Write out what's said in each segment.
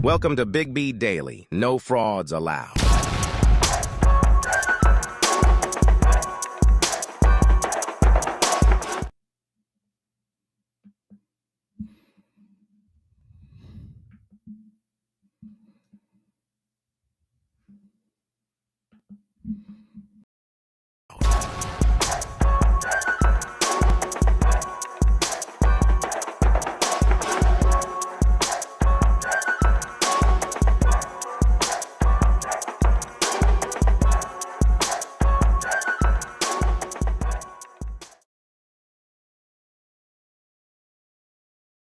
Welcome to Big B Daily. No frauds allowed.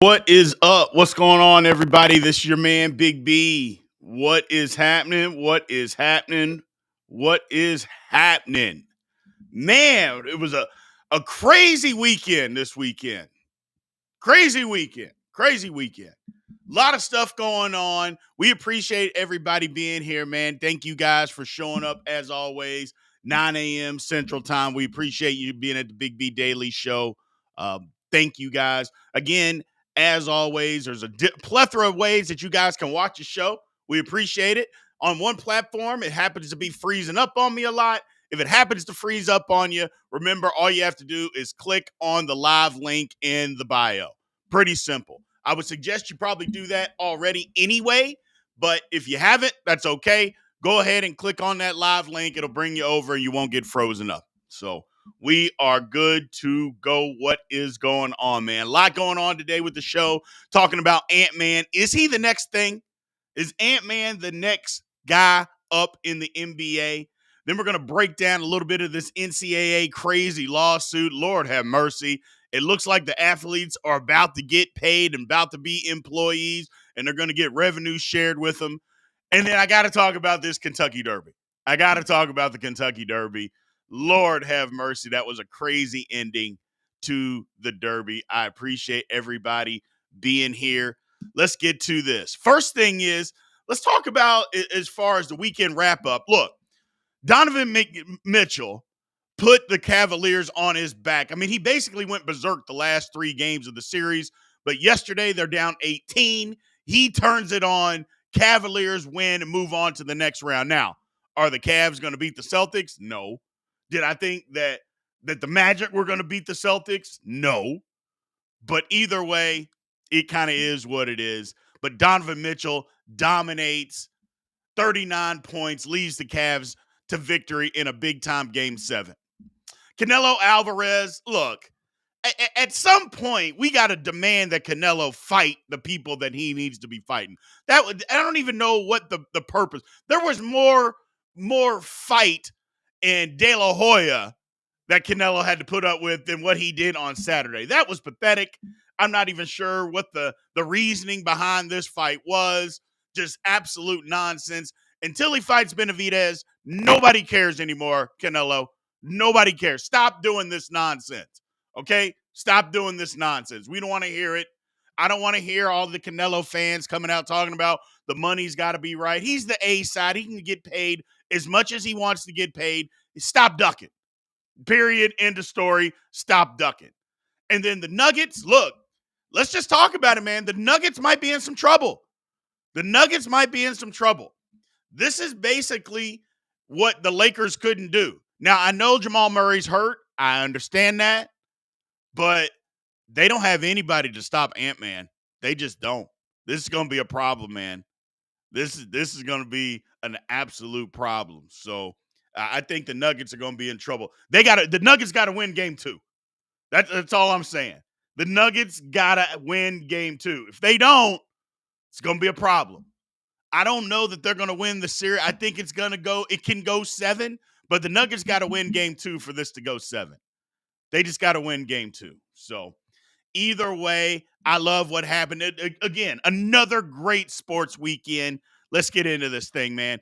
What is up? What's going on, everybody? This is your man, Big B. What is happening? What is happening? What is happening? Man, it was a crazy weekend this weekend. Crazy weekend. Crazy weekend. A lot of stuff going on. We appreciate everybody being here, man. Thank you guys for showing up as always. 9 a.m. Central Time. We appreciate you being at the Big B Daily Show. Thank you guys. Again, as always, there's a plethora of ways that you guys can watch the show. We appreciate it. On one platform, it happens to be freezing up on me a lot. If it happens to freeze up on you, remember, all you have to do is click on the live link in the bio. Pretty simple. I would suggest you probably do that already anyway, but if you haven't, that's okay. Go ahead and click on that live link. It'll bring you over and you won't get frozen up. So we are good to go. What is going on, man? A lot going on today with the show, talking about Ant-Man. Is he the next thing? Is Ant-Man the next guy up in the NBA? Then we're going to break down a little bit of this NCAA crazy lawsuit. Lord have mercy. It looks like the athletes are about to get paid and about to be employees, and they're going to get revenue shared with them. And then I got to talk about this Kentucky Derby. I got to talk about the Kentucky Derby. Lord have mercy. That was a crazy ending to the Derby. I appreciate everybody being here. Let's get to this. First thing is, let's talk about as far as the weekend wrap up. Look, Donovan Mitchell put the Cavaliers on his back. I mean, he basically went berserk the last 3 games of the series, but yesterday they're down 18. He turns it on. Cavaliers win and move on to the next round. Now, are the Cavs going to beat the Celtics? No. Did I think that the Magic were going to beat the Celtics? No. But either way, it kind of is what it is. But Donovan Mitchell dominates, 39 points, leads the Cavs to victory in a big-time Game 7. Canelo Alvarez, look, at some point, we got to demand that Canelo fight the people that he needs to be fighting. I don't even know what the purpose. There was more fight in De La Hoya that Canelo had to put up with than what he did on Saturday. That was pathetic. I'm not even sure what the reasoning behind this fight was. Just absolute nonsense. Until he fights Benavidez, nobody cares anymore, Canelo. Nobody cares. Stop doing this nonsense, okay? Stop doing this nonsense. We don't want to hear it. I don't want to hear all the Canelo fans coming out talking about the money's got to be right. He's the A side. He can get paid as much as he wants to get paid. Stop ducking. Period. End of story. Stop ducking. And then the Nuggets, look, let's just talk about it, man. The Nuggets might be in some trouble. The Nuggets might be in some trouble. This is basically what the Lakers couldn't do. Now, I know Jamal Murray's hurt. I understand that. But they don't have anybody to stop Ant-Man. They just don't. This is going to be a problem, man. This is going to be an absolute problem. So I think the Nuggets are going to be in trouble. The Nuggets got to win Game 2. That's all I'm saying. The Nuggets got to win Game 2. If they don't, it's going to be a problem. I don't know that they're going to win the series. I think it can go 7, but the Nuggets got to win Game 2 for this to go 7. They just got to win Game 2. So either way, I love what happened. Again, another great sports weekend. Let's get into this thing, man.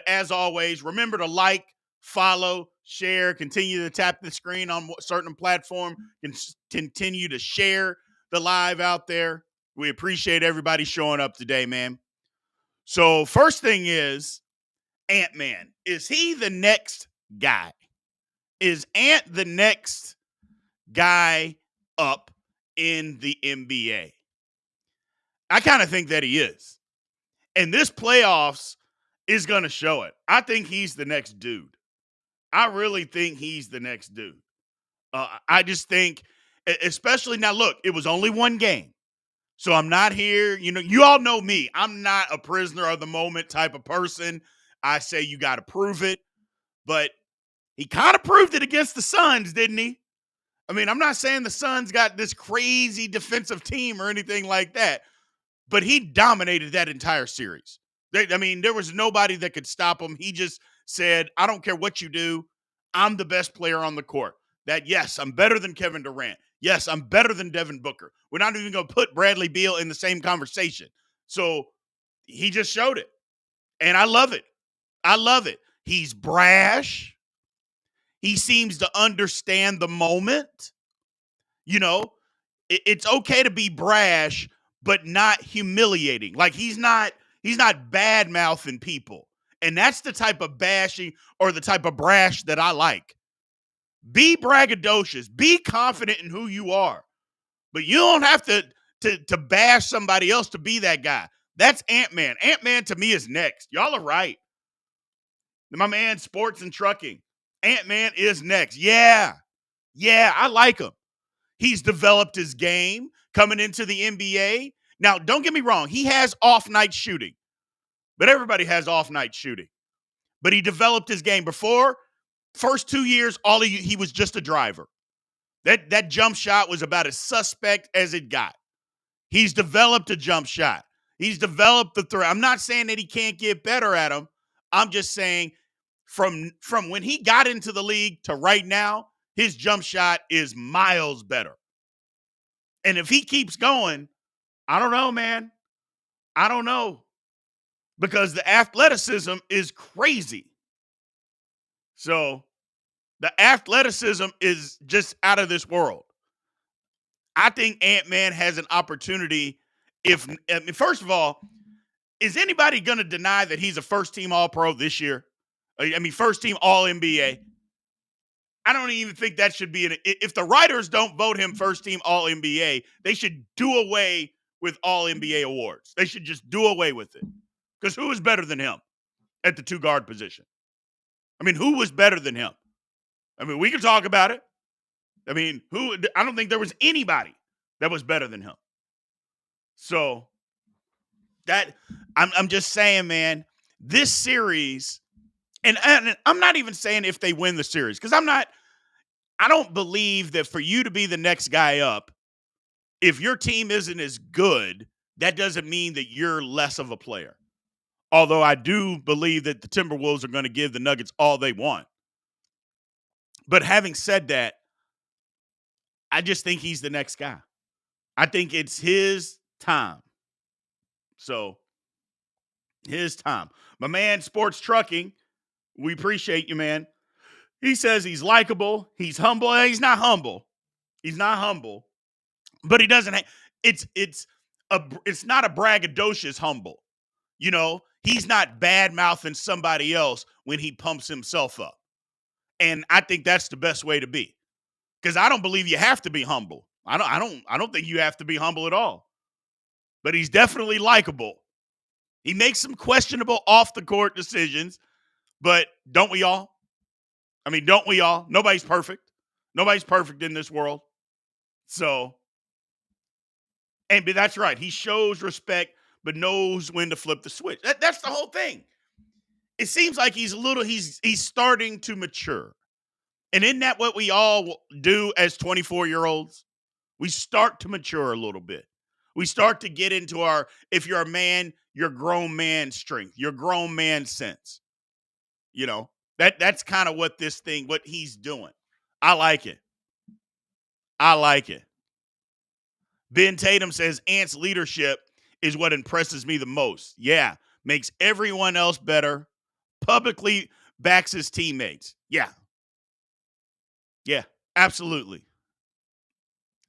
As always, remember to like, follow, share, continue to tap the screen on certain platform, and continue to share the live out there. We appreciate everybody showing up today, man. So first thing is Ant-Man. Is he the next guy? Is Ant the next guy up in the NBA? I kind of think that he is. And this playoffs is going to show it. I think he's the next dude. I really think he's the next dude. I just think, especially now, look, it was only one game. So I'm not here. You all know me. I'm not a prisoner of the moment type of person. I say you got to prove it. But he kind of proved it against the Suns, didn't he? I mean, I'm not saying the Suns got this crazy defensive team or anything like that, but he dominated that entire series. There was nobody that could stop him. He just said, I don't care what you do. I'm the best player on the court. That, yes, I'm better than Kevin Durant. Yes, I'm better than Devin Booker. We're not even going to put Bradley Beal in the same conversation. So he just showed it. And I love it. I love it. He's brash. He seems to understand the moment. It's okay to be brash, but not humiliating. Like he's not bad mouthing people. And that's the type of bashing or the type of brash that I like. Be braggadocious. Be confident in who you are. But you don't have to bash somebody else to be that guy. That's Ant-Man. Ant-Man to me is next. Y'all are right. My man, Sports and Trucking. Ant-Man is next. Yeah, I like him. He's developed his game coming into the NBA. Now, don't get me wrong. He has off-night shooting. But everybody has off-night shooting. But he developed his game. Before, first 2 years, he was just a driver. That jump shot was about as suspect as it got. He's developed a jump shot. He's developed the three. I'm not saying that he can't get better at them. I'm just saying from when he got into the league to right now, his jump shot is miles better. And if he keeps going, I don't know, man. I don't know. Because the athleticism is crazy. So the athleticism is just out of this world. I think Ant-Man has an opportunity. First of all, is anybody going to deny that he's a first-team All-Pro this year? First-team All-NBA. I don't even think that should be if the writers don't vote him first-team All-NBA, they should do away with All-NBA awards. They should just do away with it. Because who is better than him at the two-guard position? Who was better than him? We can talk about it. I don't think there was anybody that was better than him. So that I'm just saying, man, this series, and I'm not even saying if they win the series, because I don't believe that for you to be the next guy up, if your team isn't as good, that doesn't mean that you're less of a player. Although I do believe that the Timberwolves are going to give the Nuggets all they want. But having said that, I just think he's the next guy. I think it's his time. So, his time. My man, Sports Trucking, we appreciate you, man. He says he's likable. He's humble. He's not humble. But he doesn't. It's not a braggadocious humble. He's not bad mouthing somebody else when he pumps himself up. And I think that's the best way to be. Because I don't believe you have to be humble. I don't think you have to be humble at all. But he's definitely likable. He makes some questionable off the court decisions, but don't we all? Don't we all? Nobody's perfect. Nobody's perfect in this world. So, but that's right. He shows respect, but knows when to flip the switch. That's the whole thing. It seems like he's starting to mature. And isn't that what we all do as 24-year-olds? We start to mature a little bit. We start to get into if you're a man, your grown man strength, your grown man sense. That's kind of what he's doing. I like it. Ben Tatum says Ant's leadership is what impresses me the most. Yeah. Makes everyone else better. Publicly backs his teammates. Yeah. Yeah, absolutely.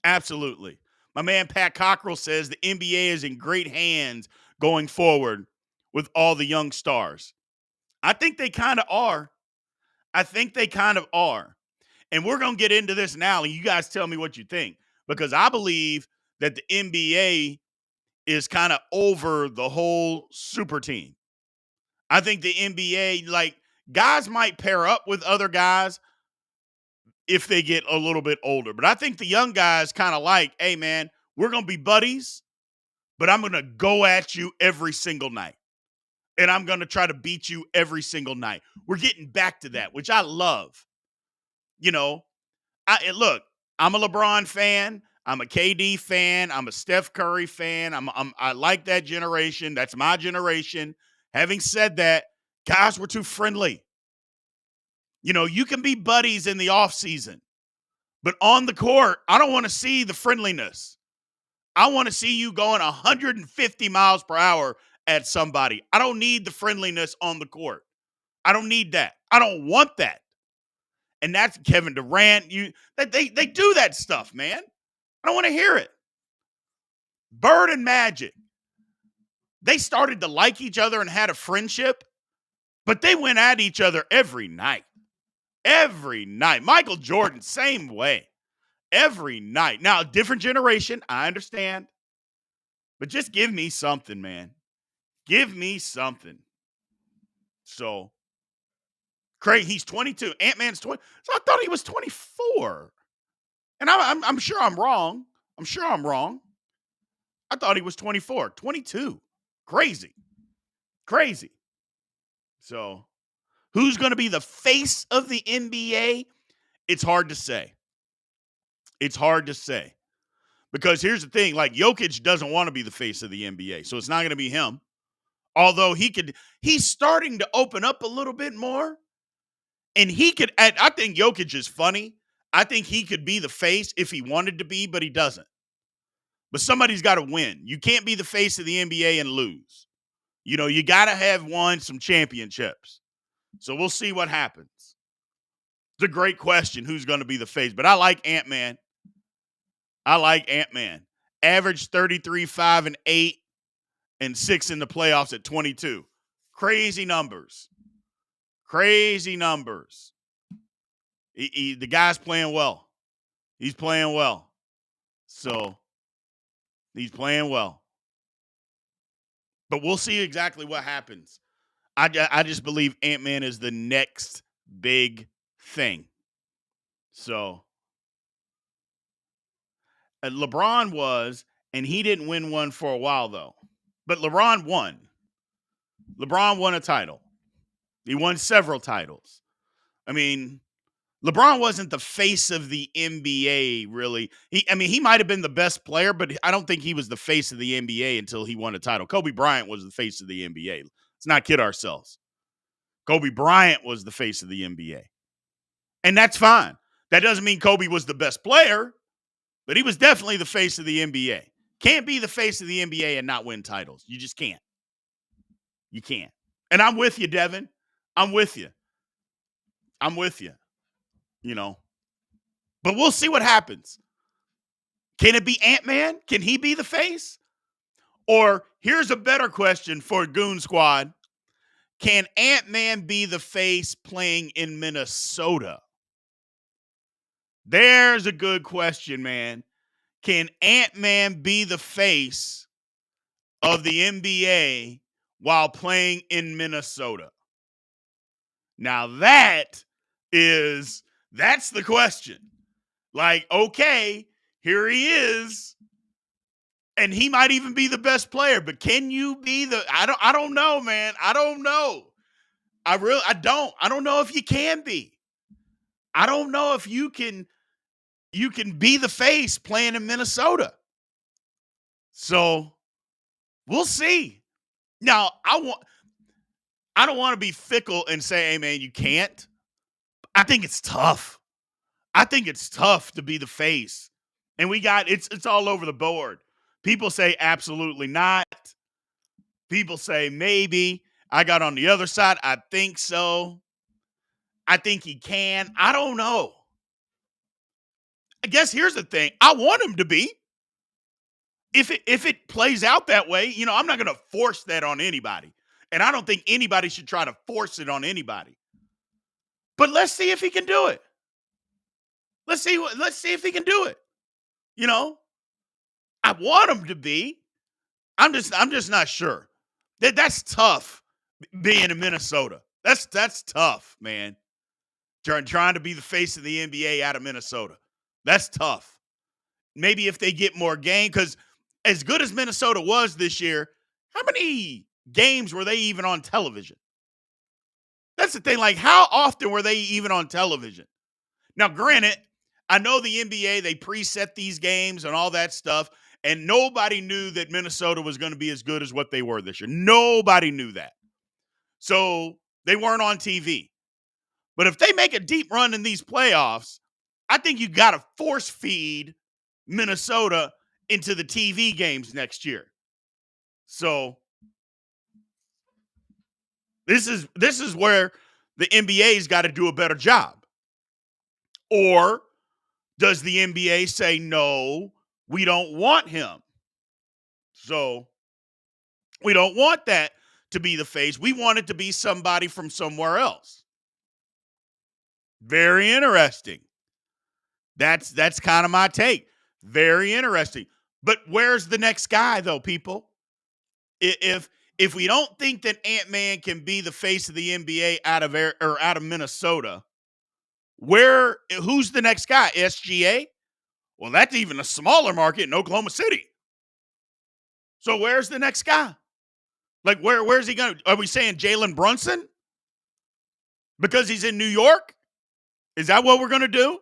Absolutely. My man Pat Cockrell says the NBA is in great hands going forward with all the young stars. I think they kind of are. And we're going to get into this now, and you guys tell me what you think. Because I believe that the NBA is kind of over the whole super team. I think the NBA, like, guys might pair up with other guys if they get a little bit older. But I think the young guys kind of like, hey, man, we're going to be buddies, but I'm going to go at you every single night. And I'm going to try to beat you every single night. We're getting back to that, which I love. You know, look, I'm a LeBron fan. I'm a KD fan. I'm a Steph Curry fan. I like that generation. That's my generation. Having said that, guys were too friendly. You know, you can be buddies in the offseason, but on the court, I don't want to see the friendliness. I want to see you going 150 miles per hour at somebody. I don't need the friendliness on the court. I don't need that. I don't want that. And that's Kevin Durant. They do that stuff, man. I don't want to hear it. Bird and Magic. They started to like each other and had a friendship, but they went at each other every night. Every night. Michael Jordan, same way. Every night. Now, different generation, I understand. But just give me something, man. Give me something. So, Craig, he's 22. Ant-Man's 20. So I thought he was 24. And I'm sure I'm wrong. I'm sure I'm wrong. I thought he was 24. 22. Crazy. Crazy. So, who's going to be the face of the NBA? It's hard to say. It's hard to say. Because here's the thing, like, Jokic doesn't want to be the face of the NBA, so it's not going to be him. Although he's starting to open up a little bit more. And I think Jokic is funny. I think he could be the face if he wanted to be, but he doesn't. But somebody's got to win. You can't be the face of the NBA and lose. You know, you got to have won some championships. So we'll see what happens. It's a great question, who's going to be the face. But I like Ant-Man. Average 33, 5, and 8, and 6 in the playoffs at 22. Crazy numbers. Crazy numbers. The guy's playing well. He's playing well. So, he's playing well. But we'll see exactly what happens. I just believe Ant-Man is the next big thing. So, LeBron was, and he didn't win one for a while, though. But LeBron won. LeBron won a title. He won several titles. I mean, LeBron wasn't the face of the NBA, really. He might have been the best player, but I don't think he was the face of the NBA until he won a title. Kobe Bryant was the face of the NBA. Let's not kid ourselves. Kobe Bryant was the face of the NBA. And that's fine. That doesn't mean Kobe was the best player, but he was definitely the face of the NBA. Can't be the face of the NBA and not win titles. You just can't. You can't. And I'm with you, Devin. I'm with you. You know. But we'll see what happens. Can it be Ant-Man? Can he be the face? Or here's a better question for Goon Squad. Can Ant-Man be the face playing in Minnesota? There's a good question, man. Can Ant-Man be the face of the NBA while playing in Minnesota? Now that's the question. Like, okay, here he is, and he might even be the best player, but can you be I don't know, man. I don't know. I don't know if you can be. I don't know if you can be the face playing in Minnesota. So we'll see. Now, I don't want to be fickle and say, hey, man, you can't. I think it's tough. I think it's tough to be the face. And it's all over the board. People say absolutely not. People say maybe. I got on the other side. I think so. I think he can. I don't know. I guess here's the thing. I want him to be. If it plays out that way, I'm not going to force that on anybody. And I don't think anybody should try to force it on anybody. But let's see if he can do it. Let's see if he can do it. I want him to be. I'm just not sure. That's tough being in Minnesota. That's tough, man. Trying to be the face of the NBA out of Minnesota. That's tough. Maybe if they get more game, because as good as Minnesota was this year, how many games were they even on television? That's the thing. Like, how often were they even on television? Now, granted, I know the NBA, they preset these games and all that stuff, and nobody knew that Minnesota was going to be as good as what they were this year. Nobody knew that. So they weren't on TV. But if they make a deep run in these playoffs, I think you got to force feed Minnesota into the TV games next year. So this is where the NBA's got to do a better job. Or does the NBA say, no, we don't want him? So we don't want that to be the face. We want it to be somebody from somewhere else. Very interesting. That's kind of my take. Very interesting. But where's the next guy, though, people? If we don't think that Ant-Man can be the face of the NBA out of Minnesota, who's the next guy? SGA? Well, that's even a smaller market in Oklahoma City. So where's the next guy? Like, where's he going to? Are we saying Jalen Brunson? Because he's in New York? Is that what we're going to do?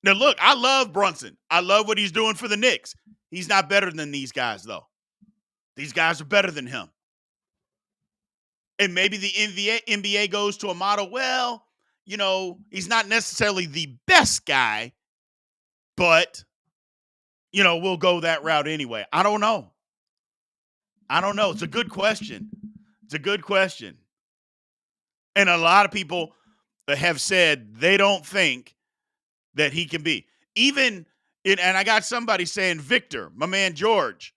Now, look, I love Brunson. I love what he's doing for the Knicks. He's not better than these guys, though. These guys are better than him. And maybe the NBA goes to a model, well, you know, he's not necessarily the best guy, but, you know, we'll go that route anyway. I don't know. It's a good question. And a lot of people have said they don't think that he can be. And I got somebody saying Victor, my man George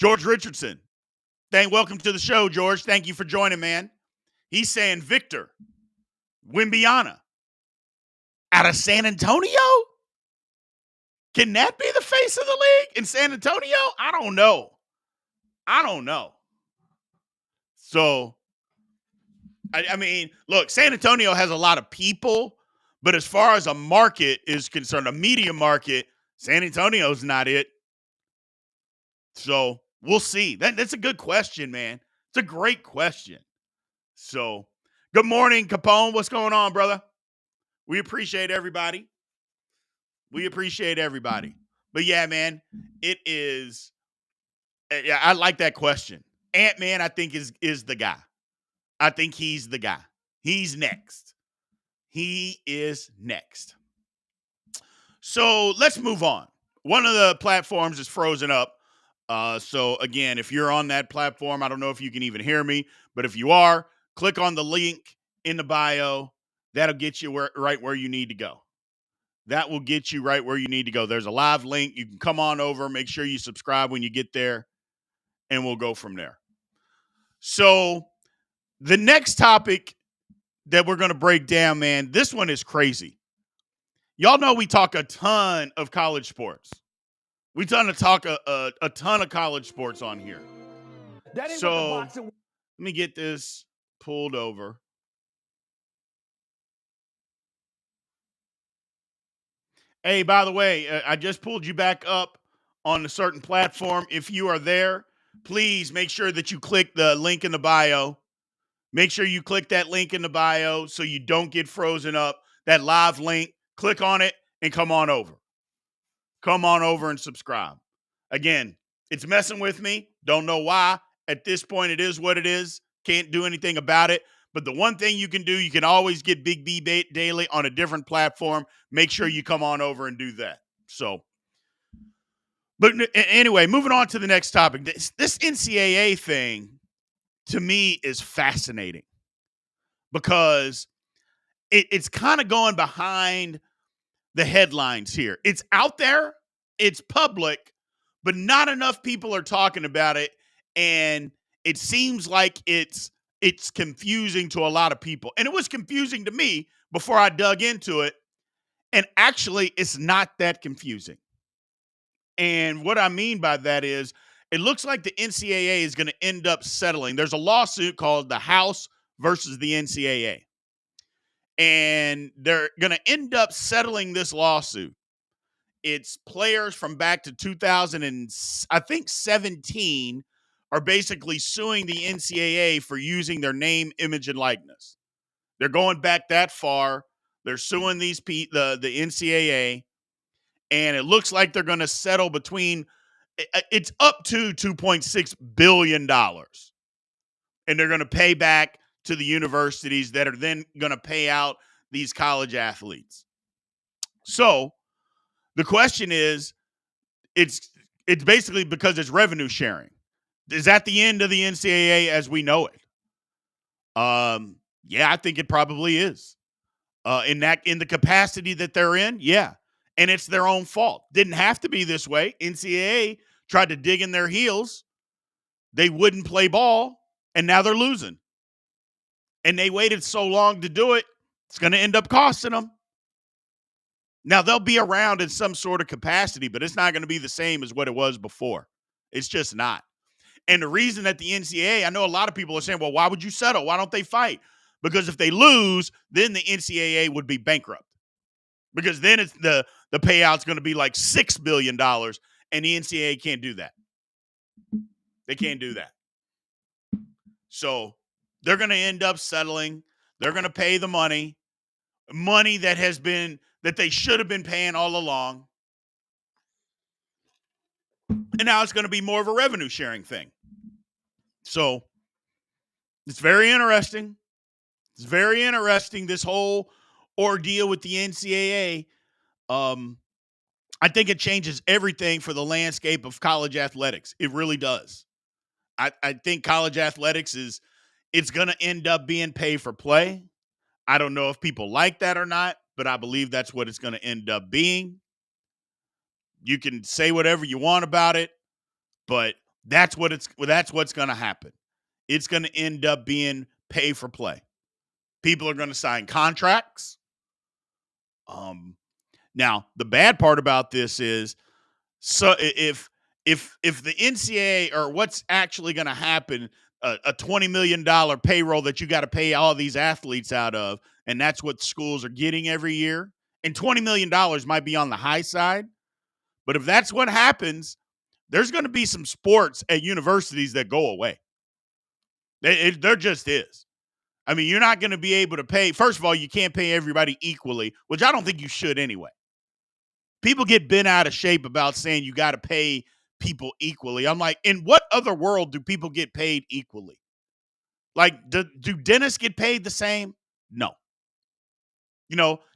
Richardson. Welcome to the show, George. Thank you for joining, man. He's saying Victor Wembanyama out of San Antonio? Can that be the face of the league in San Antonio? I don't know. So, I mean, look, San Antonio has a lot of people, but as far as a market is concerned, a media market, San Antonio's not it. So we'll see. That's a good question, man. It's a great question. So good morning, Capone. What's going on, brother? We appreciate everybody. But yeah, man, it is. Yeah, I like that question. Ant-Man, I think, is the guy. I think he's the guy. He's next. He is next. So let's move on. One of the platforms is frozen up. So again, if you're on that platform, I don't know if you can even hear me, but if you are, click on the link in the bio. That'll get you right where you need to go. There's a live link. You can come on over. Make sure you subscribe when you get there, and we'll go from there. So the next topic that we're going to break down, man, this one is crazy. Y'all know we talk a ton of college sports. We talk a ton of college sports on here. So let me get this pulled over. Hey, by the way, I just pulled you back up on a certain platform. If you are there, please make sure that you click the link in the bio. Make sure you click that link in the bio so you don't get frozen up. That live link, click on it and come on over. Come on over and subscribe. Again, it's messing with me. Don't know why. At this point, it is what it is. Can't do anything about it. But the one thing you can do, you can always get Big B Daily on a different platform. Make sure you come on over and do that. So, but anyway, moving on to the next topic. This NCAA thing, to me, is fascinating because it's kind of going behind the headlines here. It's out there, it's public, but not enough people are talking about it, and it seems like it's confusing to a lot of people. And it was confusing to me before I dug into it, and actually it's not that confusing. And what I mean by that is it looks like the NCAA is going to end up settling. There's a lawsuit called the House versus the NCAA. And they're going to end up settling this lawsuit. It's players from back to 2000 and I think 17 are basically suing the NCAA for using their name, image, and likeness. They're going back that far. They're suing the NCAA, and it looks like they're going to settle between it's up to $2.6 billion. And they're going to pay back to the universities that are then going to pay out these college athletes. So the question is, it's basically because it's revenue sharing. Is that the end of the NCAA as we know it? Yeah, I think it probably is. In the capacity that they're in, yeah. And it's their own fault. Didn't have to be this way. NCAA tried to dig in their heels. They wouldn't play ball, and now they're losing. And they waited so long to do it, it's going to end up costing them. Now, they'll be around in some sort of capacity, but it's not going to be the same as what it was before. It's just not. And the reason that the NCAA, I know a lot of people are saying, well, why would you settle? Why don't they fight? Because if they lose, then the NCAA would be bankrupt. Because then it's the payout's going to be like $6 billion, and the NCAA can't do that. They can't do that. So they're going to end up settling. They're going to pay the money that they should have been paying all along. And now it's going to be more of a revenue sharing thing. So it's very interesting. It's very interesting, this whole ordeal with the NCAA. I think it changes everything for the landscape of college athletics. It really does. I think college athletics it's going to end up being pay for play. I don't know if people like that or not, but I believe that's what it's going to end up being. You can say whatever you want about it, but that's what's going to happen. It's going to end up being pay for play. People are going to sign contracts. Now, the bad part about this is, so if the NCAA, or what's actually going to happen, a $20 million payroll that you got to pay all these athletes out of, and that's what schools are getting every year, and $20 million might be on the high side, but if that's what happens, there's going to be some sports at universities that go away. There just is. I mean, you're not going to be able to pay. First of all, you can't pay everybody equally, which I don't think you should anyway. People get bent out of shape about saying you got to pay people equally. I'm like, in what other world do people get paid equally? Like, do dentists get paid the same? No.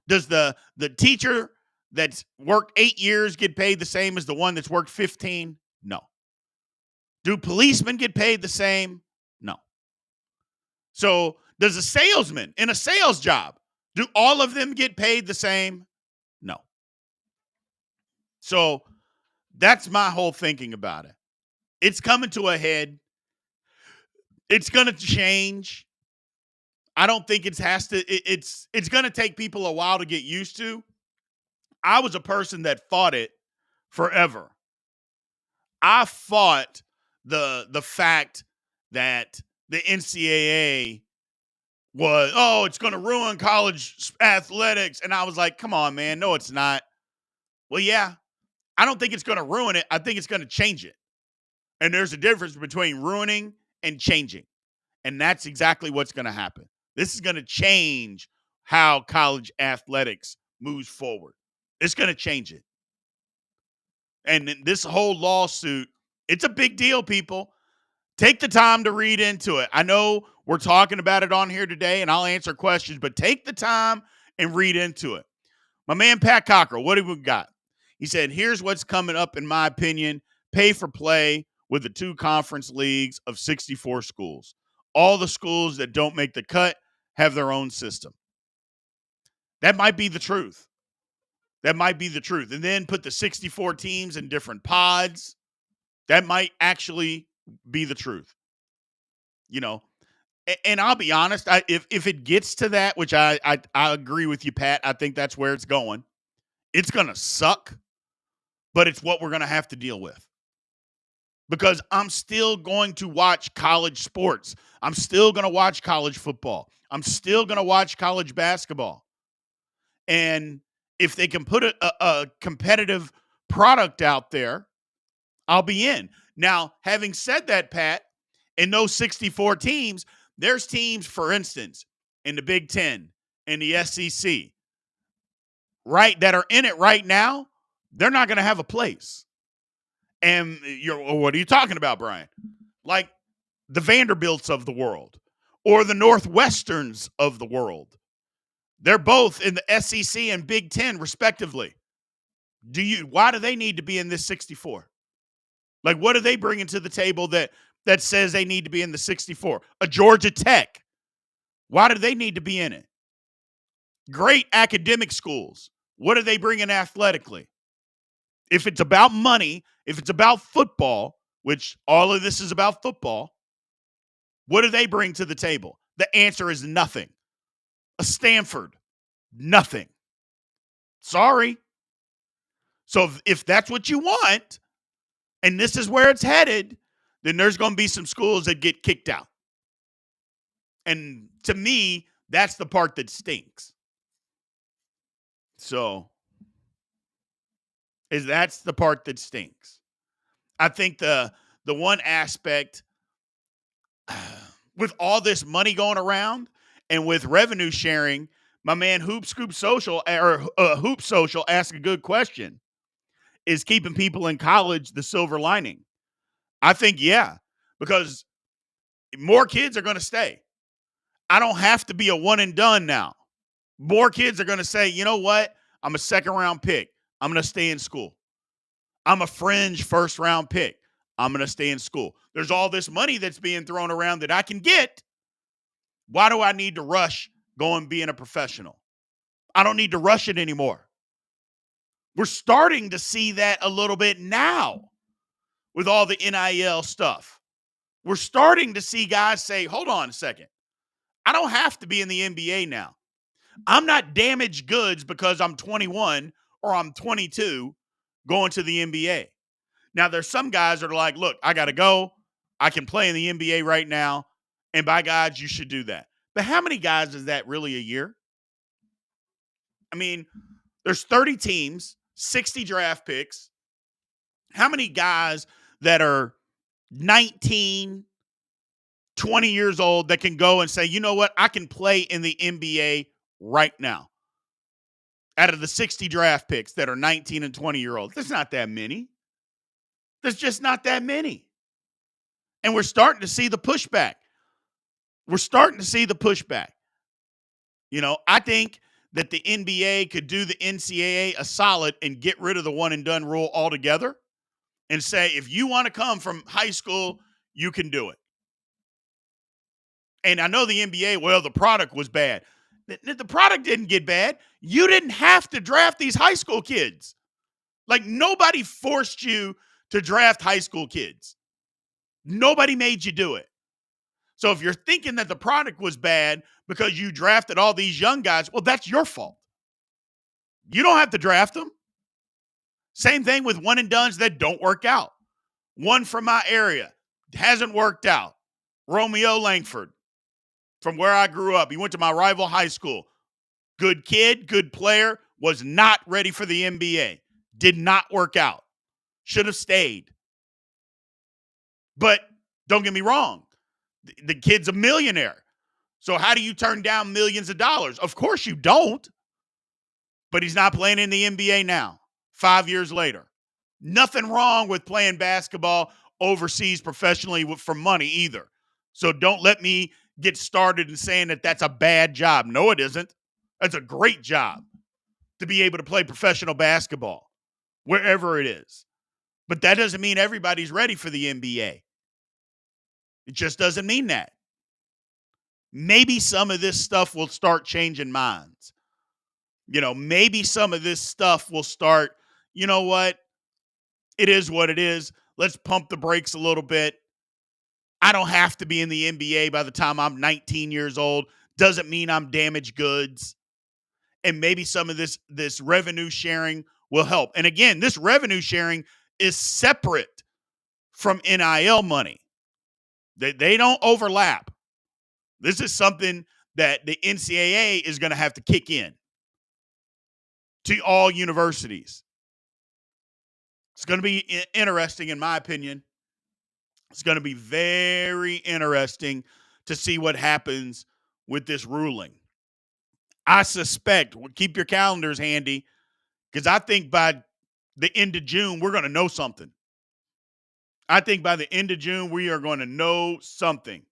Does the teacher that's worked 8 years get paid the same as the one that's worked 15? No. Do policemen get paid the same? No. So does a salesman in a sales job, do all of them get paid the same? No. So that's my whole thinking about it. It's coming to a head. It's going to change. I don't think it's going to take people a while to get used to. I was a person that fought it forever. I fought the fact that the NCAA was, it's going to ruin college athletics. And I was like, come on, man. No, it's not. Well, yeah, I don't think it's going to ruin it. I think it's going to change it. And there's a difference between ruining and changing. And that's exactly what's going to happen. This is going to change how college athletics moves forward. It's going to change it. And this whole lawsuit, it's a big deal, people. Take the time to read into it. I know we're talking about it on here today, and I'll answer questions, but take the time and read into it. My man, Pat Cockrell, what have we got? He said, here's what's coming up, in my opinion. Pay for play with the 2 conference leagues of 64 schools. All the schools that don't make the cut have their own system. That might be the truth. That might be the truth. And then put the 64 teams in different pods. That might actually be the truth. And I'll be honest, if it gets to that, which I agree with you, Pat, I think that's where it's going. It's going to suck, but it's what we're going to have to deal with. because I'm still going to watch college sports. I'm still going to watch college football. I'm still going to watch college basketball. And if they can put a competitive product out there, I'll be in. Now, having said that, Pat, in those 64 teams, there's teams, for instance, in the Big Ten, in the SEC, right, that are in it right now. They're not going to have a place. And what are you talking about, Brian? Like the Vanderbilts of the world or the Northwesterns of the world. They're both in the SEC and Big Ten, respectively. Why do they need to be in this 64? Like, what are they bringing to the table that says they need to be in the 64? A Georgia Tech. Why do they need to be in it? Great academic schools. What are they bringing athletically? If it's about money, if it's about football, which all of this is about football, what do they bring to the table? The answer is nothing. A Stanford, nothing. Sorry. So if that's what you want, and this is where it's headed, then there's going to be some schools that get kicked out. And to me, that's the part that stinks. So, that's the part that stinks. I think the one aspect with all this money going around and with revenue sharing, my man Hoop Social asked a good question. Is keeping people in college the silver lining? I think, yeah, because more kids are going to stay. I don't have to be a one and done now. More kids are going to say, you know what? I'm a second round pick. I'm going to stay in school. I'm a fringe first round pick. I'm going to stay in school. There's all this money that's being thrown around that I can get. Why do I need to rush going being a professional? I don't need to rush it anymore. We're starting to see that a little bit now with all the NIL stuff. We're starting to see guys say, hold on a second. I don't have to be in the NBA now. I'm not damaged goods because I'm 21 or I'm 22 going to the NBA. Now, there's some guys that are like, look, I got to go. I can play in the NBA right now. And by God, you should do that. But how many guys is that really a year? I mean, there's 30 teams, 60 draft picks. How many guys that are 19, 20 years old that can go and say, you know what, I can play in the NBA right now? Out of the 60 draft picks that are 19 and 20-year-olds, there's not that many. There's just not that many. And we're starting to see the pushback. You know, I think that the NBA could do the NCAA a solid and get rid of the one and done rule altogether and say, if you want to come from high school, you can do it. And I know the NBA, well, the product was bad. The product didn't get bad. You didn't have to draft these high school kids. Like, nobody forced you to draft high school kids. Nobody made you do it. So if you're thinking that the product was bad because you drafted all these young guys, well, that's your fault. You don't have to draft them. Same thing with one and dones that don't work out. One from my area hasn't worked out. Romeo Langford, from where I grew up. He went to my rival high school. Good kid, good player, was not ready for the NBA. Did not work out. Should have stayed. But don't get me wrong. The kid's a millionaire. So how do you turn down millions of dollars? Of course you don't. But he's not playing in the NBA now, 5 years later. Nothing wrong with playing basketball overseas professionally for money either. So don't let me get started in saying that that's a bad job. No, it isn't. That's a great job to be able to play professional basketball wherever it is. But that doesn't mean everybody's ready for the NBA. It just doesn't mean that. Maybe some of this stuff will start changing minds. You know, maybe some of this stuff will start, you know what? It is what it is. Let's pump the brakes a little bit. I don't have to be in the NBA by the time I'm 19 years old. Doesn't mean I'm damaged goods. And maybe some of this revenue sharing will help. And again, this revenue sharing is separate from NIL money. They don't overlap. This is something that the NCAA is going to have to kick in to all universities. It's going to be interesting, in my opinion. It's going to be very interesting to see what happens with this ruling. I suspect, keep your calendars handy, because I think by the end of June, we're going to know something. I think by the end of June, we are going to know something.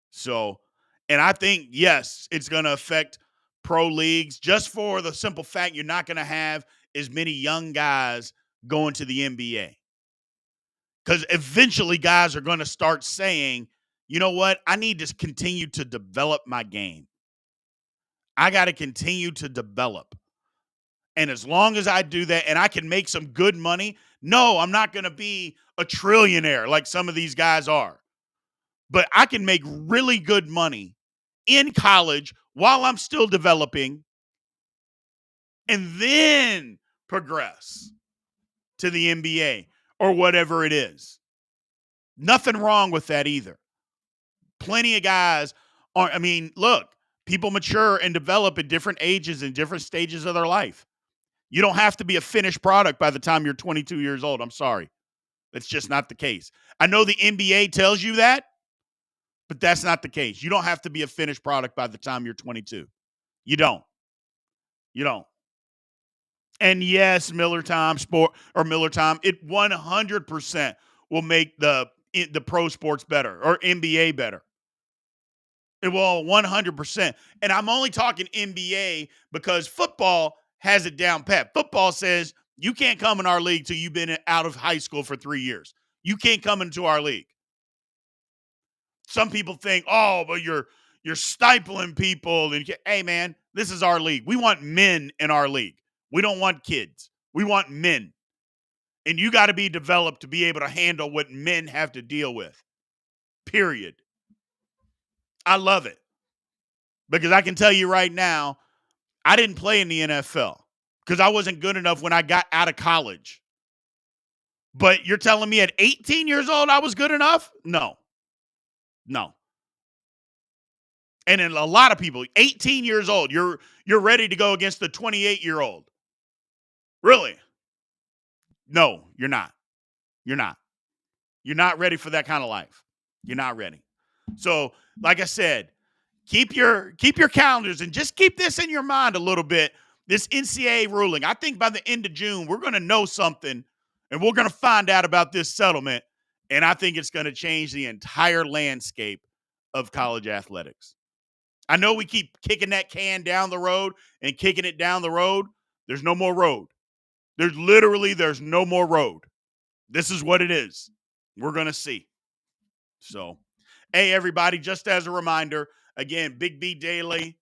So, and I think, yes, it's going to affect pro leagues just for the simple fact you're not going to have as many young guys going to the NBA. Because eventually guys are going to start saying, you know what? I need to continue to develop my game. I got to continue to develop. And as long as I do that and I can make some good money, no, I'm not going to be a trillionaire like some of these guys are. But I can make really good money in college while I'm still developing and then progress to the NBA or whatever it is. Nothing wrong with that either. Plenty of guys look, people mature and develop at different ages and different stages of their life. You don't have to be a finished product by the time you're 22 years old. I'm sorry. That's just not the case. I know the NBA tells you that, but that's not the case. You don't have to be a finished product by the time you're 22. You don't. You don't. And yes, Miller Time, it 100% will make the pro sports better or NBA better. It will 100%. And I'm only talking NBA because football has it down pat. Football says you can't come in our league till you've been out of high school for 3 years. You can't come into our league. Some people think, oh, but you're stifling people. And hey, man, this is our league. We want men in our league. We don't want kids. We want men. And you got to be developed to be able to handle what men have to deal with. Period. I love it. Because I can tell you right now, I didn't play in the NFL because I wasn't good enough when I got out of college. But you're telling me at 18 years old I was good enough? No. And in a lot of people, 18 years old, you're ready to go against the 28-year-old. Really? No, you're not. You're not. You're not ready for that kind of life. You're not ready. So, like I said, keep your calendars and just keep this in your mind a little bit. This NCAA ruling. I think by the end of June, we're going to know something and we're going to find out about this settlement. And I think it's going to change the entire landscape of college athletics. I know we keep kicking that can down the road and kicking it down the road. There's no more road. There's no more road. This is what it is. We're going to see. So, hey, everybody, just as a reminder, again, Big B Daily,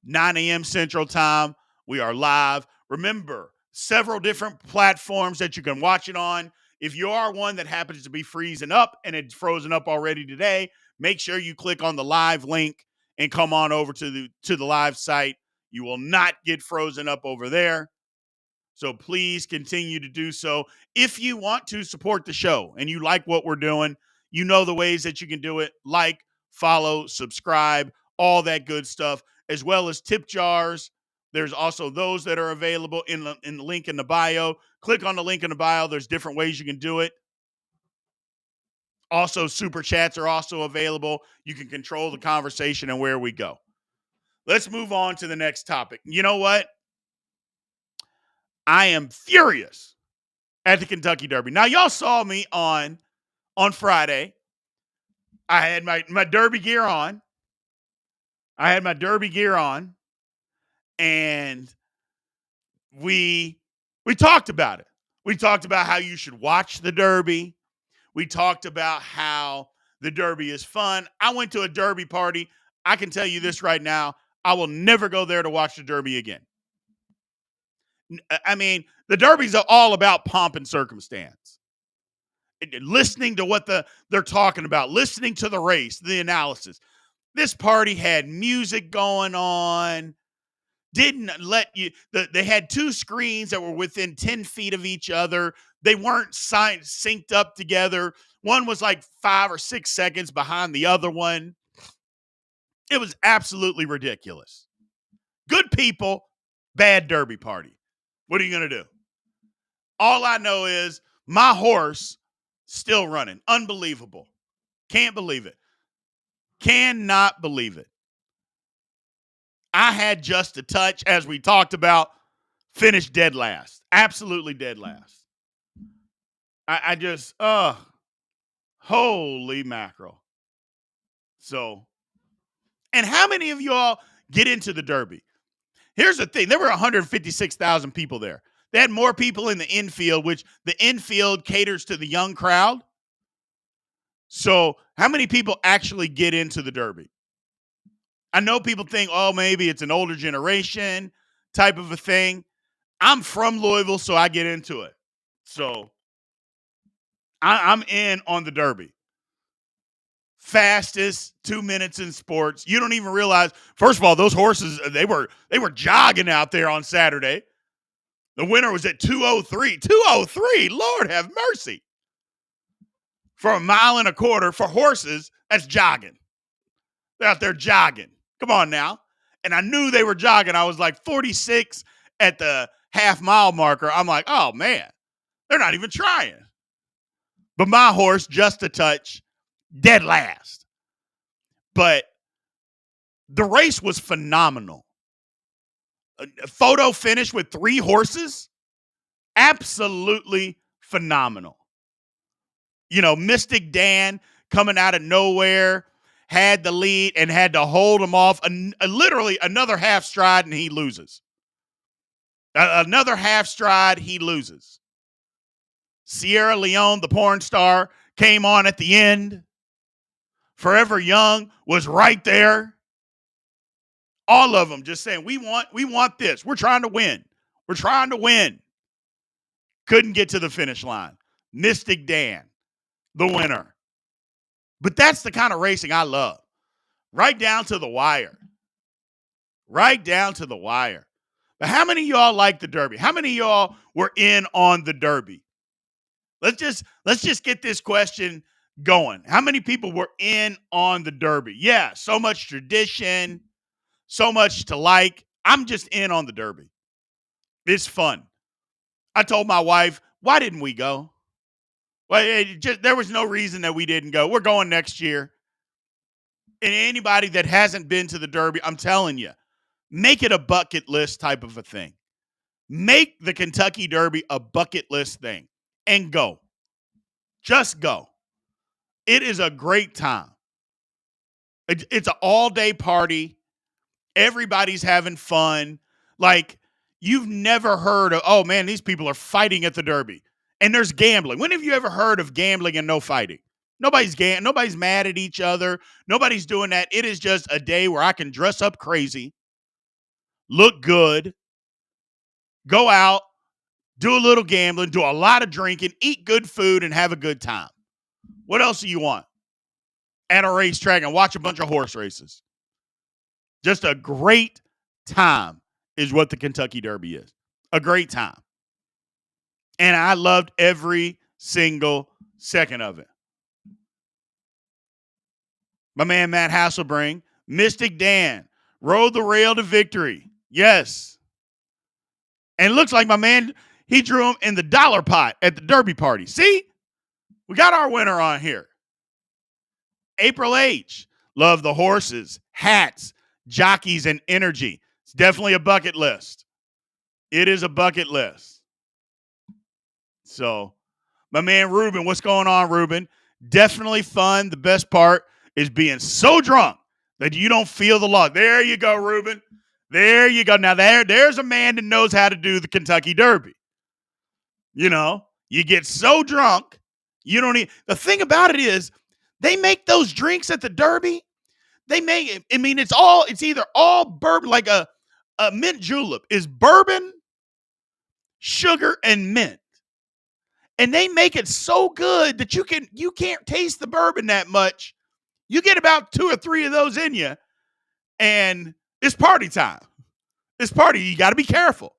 9 a.m. Central Time. We are live. Remember, several different platforms that you can watch it on. If you are one that happens to be freezing up and it's frozen up already today, make sure you click on the live link and come on over to the live site. You will not get frozen up over there. So please continue to do so. If you want to support the show and you like what we're doing, you know the ways that you can do it. Like, follow, subscribe, all that good stuff, as well as tip jars. There's also those that are available in the link in the bio. Click on the link in the bio. There's different ways you can do it. Also, super chats are also available. You can control the conversation and where we go. Let's move on to the next topic. You know what? I am furious at the Kentucky Derby. Now, y'all saw me on Friday. I had my Derby gear on. And we talked about it. We talked about how you should watch the Derby. We talked about how the Derby is fun. I went to a Derby party. I can tell you this right now. I will never go there to watch the Derby again. I mean, the Derbies are all about pomp and circumstance. Listening to what they're talking about, listening to the race, the analysis. This party had music going on. didn't let you. They had two screens that were within 10 feet of each other. They weren't synced up together. One was like 5 or 6 seconds behind the other one. It was absolutely ridiculous. Good people, bad derby party. What are you going to do? All I know is my horse still running. Unbelievable. Can't believe it. Cannot believe it. I had just a touch, as we talked about, finished dead last. Absolutely dead last. I just, holy mackerel. So, and how many of y'all get into the Derby? Here's the thing. There were 156,000 people there. They had more people in the infield, which the infield caters to the young crowd. So how many people actually get into the Derby? I know people think, oh, maybe it's an older generation type of a thing. I'm from Louisville, so I get into it. So I'm in on the Derby. Fastest 2 minutes in sports. You don't even realize. First of all, those horses, they were jogging out there on Saturday. The winner was at 2:03. 2:03, Lord have mercy. For a mile and a quarter for horses, that's jogging. They're out there jogging. Come on now. And I knew they were jogging. I was like 46 at the half-mile marker. I'm like, oh, man, they're not even trying. But my horse, just a touch, dead last. But the race was phenomenal. A photo finish with 3 horses, absolutely phenomenal. You know, Mystic Dan coming out of nowhere, had the lead and had to hold him off. Literally another half stride and he loses. Another half stride, he loses. Sierra Leone, the porn star, came on at the end. Forever Young was right there. All of them just saying, we want this. We're trying to win. We're trying to win. Couldn't get to the finish line. Mystic Dan, the winner. But that's the kind of racing I love. Right down to the wire. Right down to the wire. But how many of y'all like the Derby? How many of y'all were in on the Derby? Let's just get this question going. How many people were in on the Derby? Yeah, so much tradition, so much to like. I'm just in on the Derby. It's fun. I told my wife, why didn't we go? Well, there was no reason that we didn't go. We're going next year. And anybody that hasn't been to the Derby, I'm telling you, make it a bucket list type of a thing. Make the Kentucky Derby a bucket list thing and go. Just go. It is a great time. It's an all-day party. Everybody's having fun. Like, you've never heard of, oh, man, these people are fighting at the Derby. And there's gambling. When have you ever heard of gambling and no fighting? Nobody's mad at each other. Nobody's doing that. It is just a day where I can dress up crazy, look good, go out, do a little gambling, do a lot of drinking, eat good food, and have a good time. What else do you want? At a racetrack and watch a bunch of horse races. Just a great time is what the Kentucky Derby is. A great time. And I loved every single second of it. My man Matt Hasselbring, Mystic Dan, rode the rail to victory. Yes. And it looks like my man, he drew him in the dollar pot at the Derby party. See? We got our winner on here. April H. Love the horses, hats, jockeys, and energy. It's definitely a bucket list. It is a bucket list. So, my man Ruben, what's going on, Ruben? Definitely fun. The best part is being so drunk that you don't feel the log. There you go, Ruben. There you go. Now, there's a man that knows how to do the Kentucky Derby. You know, you get so drunk, you don't need. The thing about it is, they make those drinks at the Derby. They make it. I mean, it's either all bourbon, like a mint julep is bourbon, sugar, and mint. And they make it so good that you can't taste the bourbon that much. You get about 2 or 3 of those in you, and it's party time. It's part of you. You got to be careful.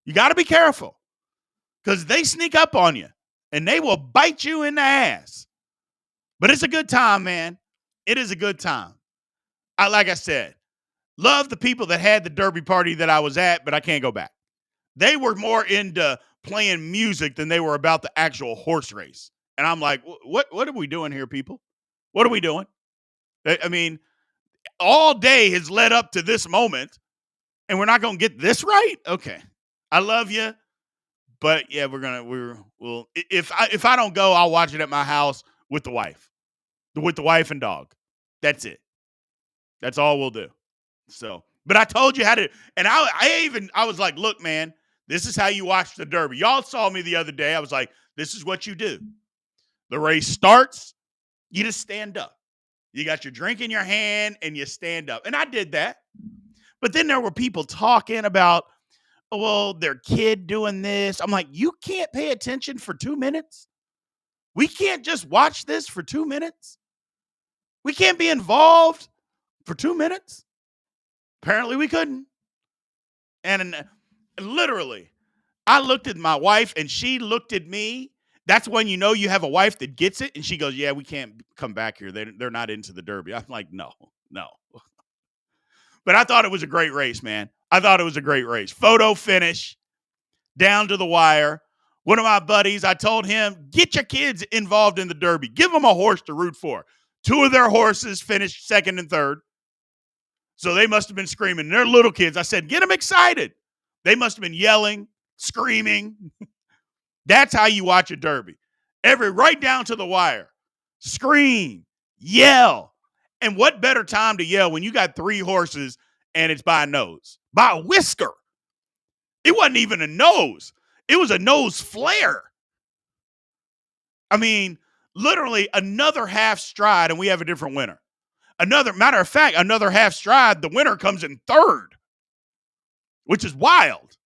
You got to be careful because they sneak up on you and they will bite you in the ass. But it's a good time, man. It is a good time. Like I said, love the people that had the Derby party that I was at, but I can't go back. They were more into playing music than they were about the actual horse race. And I'm like, what are we doing here, people? What are we doing? I mean, all day has led up to this moment, and we're not going to get this right? Okay. I love you, but yeah, we'll if I don't go, I'll watch it at my house with the wife and dog. That's it. That's all we'll do. So, but I told you how to, and I was like, look, man, this is how you watch the Derby. Y'all saw me the other day. I was like, this is what you do. The race starts, you just stand up. You got your drink in your hand and you stand up. And I did that. But then there were people talking about, oh, well, their kid doing this. I'm like, you can't pay attention for 2 minutes? We can't just watch this for 2 minutes? We can't be involved for 2 minutes? Apparently we couldn't. And literally, I looked at my wife and she looked at me. That's when you know you have a wife that gets it. And she goes, yeah, we can't come back here. They're not into the Derby. I'm like, no. But I thought it was a great race, man. I thought it was a great race. Photo finish, down to the wire. One of my buddies, I told him, get your kids involved in the Derby. Give them a horse to root for. 2 of their horses finished second and third. So they must have been screaming. They're little kids. I said, get them excited. They must have been yelling, screaming. That's how you watch a Derby. Right down to the wire. Scream, yell. And what better time to yell when you got 3 horses and it's by a nose? By a whisker. It wasn't even a nose. It was a nose flare. I mean, literally another half stride and we have a different winner. Matter of fact, another half stride, the winner comes in third, which is wild.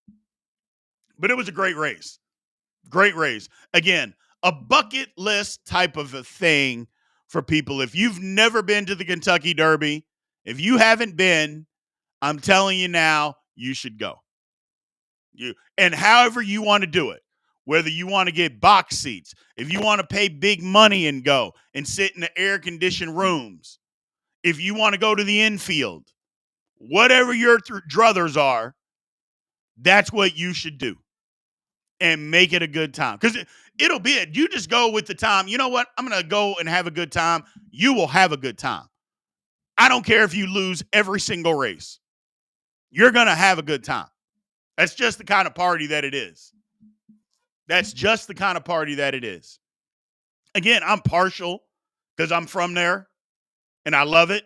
But it was a great race. Great race. Again, a bucket list type of a thing for people. If you've never been to the Kentucky Derby, if you haven't been, I'm telling you now, you should go. And however you want to do it, whether you want to get box seats, if you want to pay big money and go and sit in the air-conditioned rooms, if you want to go to the infield, whatever your druthers are, that's what you should do. And make it a good time. Because it'll be it. You just go with the time. You know what? I'm going to go and have a good time. You will have a good time. I don't care if you lose every single race. You're going to have a good time. That's just the kind of party that it is. That's just the kind of party that it is. Again, I'm partial because I'm from there and I love it.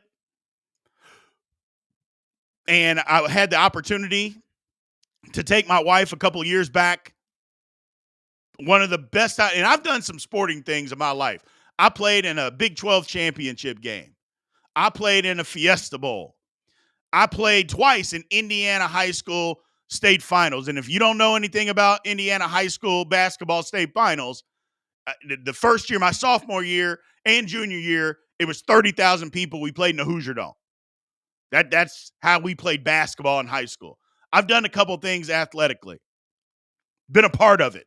And I had the opportunity to take my wife a couple of years back. One of the best, and I've done some sporting things in my life. I played in a Big 12 championship game. I played in a Fiesta Bowl. I played twice in Indiana high school state finals. And if you don't know anything about Indiana high school basketball state finals, the first year, my sophomore year and junior year, it was 30,000 people. We played in the Hoosier Dome. That's how we played basketball in high school. I've done a couple things athletically. Been a part of it,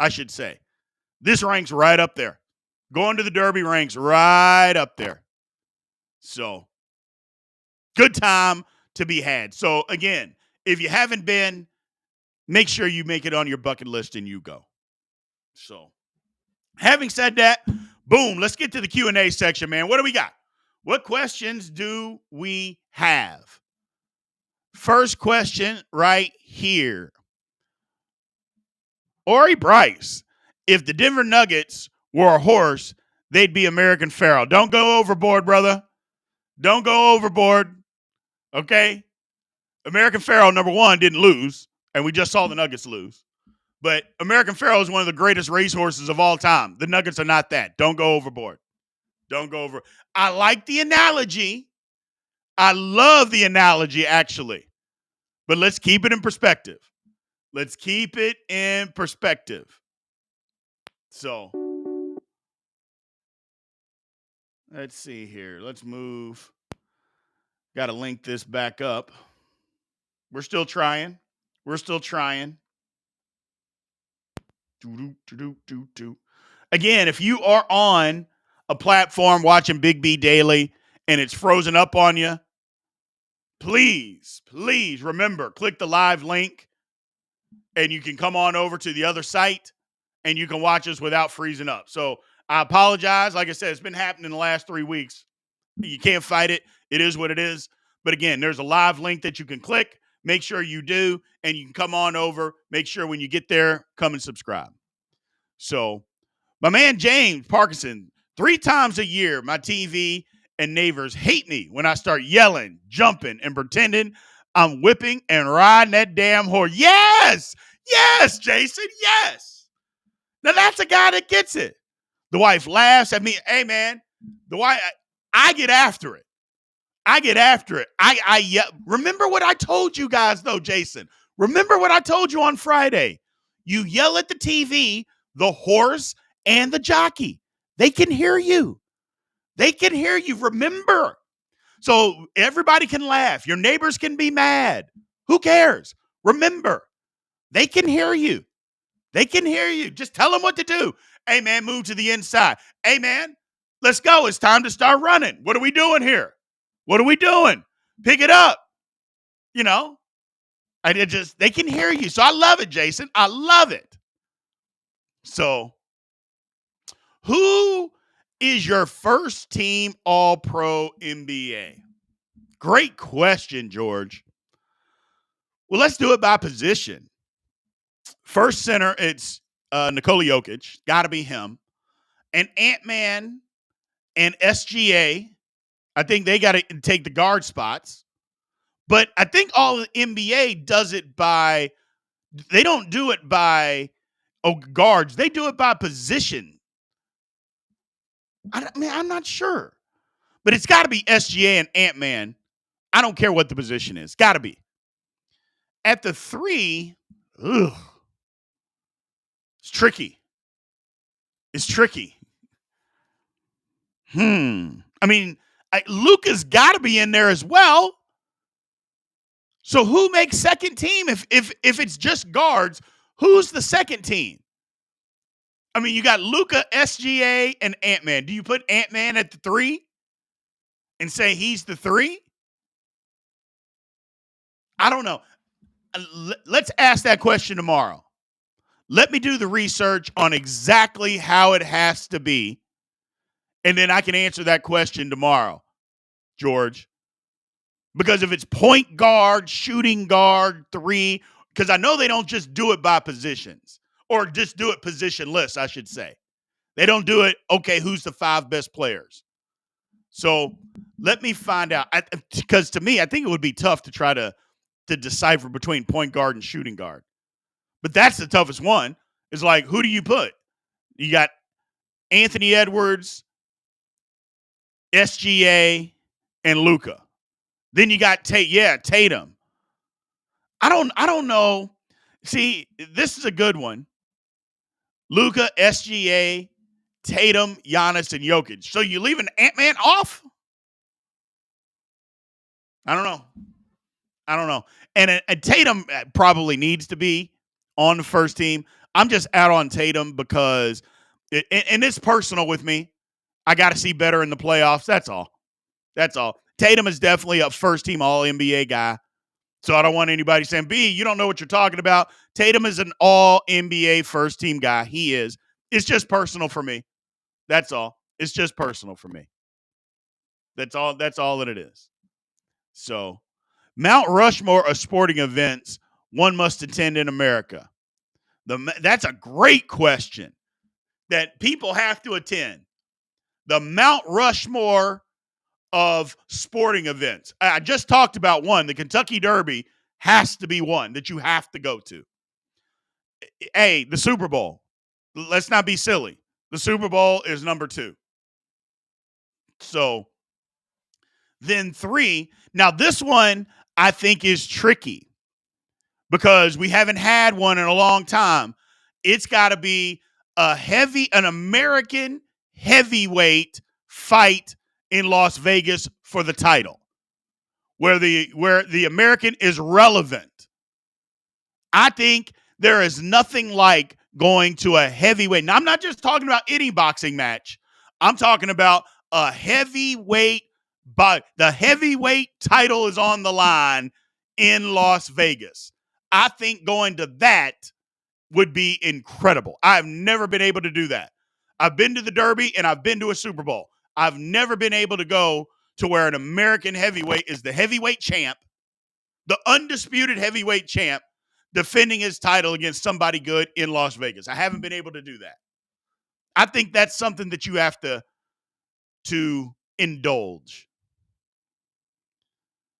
I should say. This ranks right up there. Going to the Derby ranks right up there. So, good time to be had. So, again, if you haven't been, make sure you make it on your bucket list and you go. So, having said that, boom, let's get to the Q&A section, man. What do we got? What questions do we have? First question right here. Ori Bryce, if the Denver Nuggets were a horse, they'd be American Pharoah. Don't go overboard, brother. Don't go overboard. Okay? American Pharoah, number one, didn't lose, and we just saw the Nuggets lose. But American Pharoah is one of the greatest racehorses of all time. The Nuggets are not that. Don't go overboard. Don't go over. I like the analogy. I love the analogy, actually. But let's keep it in perspective. Let's keep it in perspective. So, let's see here. Let's move. Got to link this back up. We're still trying. We're still trying. Do. Again, if you are on a platform watching Big B Daily and it's frozen up on you, please remember, click the live link and you can come on over to the other site and you can watch us without freezing up. So I apologize. Like I said, it's been happening the last 3 weeks. You can't fight it. It is what it is. But again, there's a live link that you can click. Make sure you do, and you can come on over. Make sure when you get there, come and subscribe. So my man James Parkinson, 3 times a year, my TV and neighbors hate me when I start yelling, jumping, and pretending I'm whipping and riding that damn horse. Yes, Jason, yes. Now that's a guy that gets it. The wife laughs at me. Hey, man, the wife, I get after it. I remember what I told you guys, though, Jason. Remember what I told you on Friday. You yell at the TV, the horse, and the jockey. They can hear you. Remember. So everybody can laugh. Your neighbors can be mad. Who cares? Remember, they can hear you. Just tell them what to do. Hey, man, move to the inside. Hey, man, let's go. It's time to start running. What are we doing here? Pick it up. You know, they can hear you. So I love it, Jason. I love it. So who is your first team All-Pro NBA? Great question, George. Well, let's do it by position. First center, it's Nikola Jokic. Got to be him. And Ant-Man and SGA, I think they got to take the guard spots. But I think all the NBA does it by – they don't do it by guards. They do it by position. I'm not sure. But it's got to be SGA and Ant-Man. I don't care what the position is. Got to be. At the 3, it's tricky. I mean, Luka's got to be in there as well. So who makes second team? If it's just guards, who's the second team? I mean, you got Luka, SGA, and Ant-Man. Do you put Ant-Man at the 3 and say he's the 3? I don't know. Let's ask that question tomorrow. Let me do the research on exactly how it has to be, and then I can answer that question tomorrow, George. Because if it's point guard, shooting guard, 3, because I know they don't just do it by positions or just do it positionless, I should say. They don't do it, okay, who's the 5 best players? So let me find out. Because to me, I think it would be tough to try to decipher between point guard and shooting guard. But that's the toughest one. It's like, who do you put? You got Anthony Edwards, SGA, and Luka. Then you got Tatum. I don't know. See, this is a good one. Luka, SGA, Tatum, Giannis, and Jokic. So you leaving Ant-Man off? I don't know. And Tatum probably needs to be on the first team. I'm just out on Tatum because, and it's personal with me. I got to see better in the playoffs. That's all. Tatum is definitely a first-team All-NBA guy. So I don't want anybody saying, B, you don't know what you're talking about. Tatum is an All-NBA first-team guy. He is. It's just personal for me. That's all. It's just personal for me. That's all that it is. So, Mount Rushmore of sporting events one must attend in America. That's a great question that people have to attend. The Mount Rushmore of sporting events. I just talked about one. The Kentucky Derby has to be one that you have to go to. Hey, the Super Bowl. Let's not be silly. The Super Bowl is number 2. So then 3. Now this one I think is tricky because we haven't had one in a long time. It's got to be an American heavyweight fight in Las Vegas for the title. where the American is relevant. I think there is nothing like going to a heavyweight. Now, I'm not just talking about any boxing match. I'm talking about a heavyweight, but the heavyweight title is on the line in Las Vegas. I think going to that would be incredible. I've never been able to do that. I've been to the Derby and I've been to a Super Bowl. I've never been able to go to where an American heavyweight is the heavyweight champ, the undisputed heavyweight champ, defending his title against somebody good in Las Vegas. I haven't been able to do that. I think that's something that you have to indulge.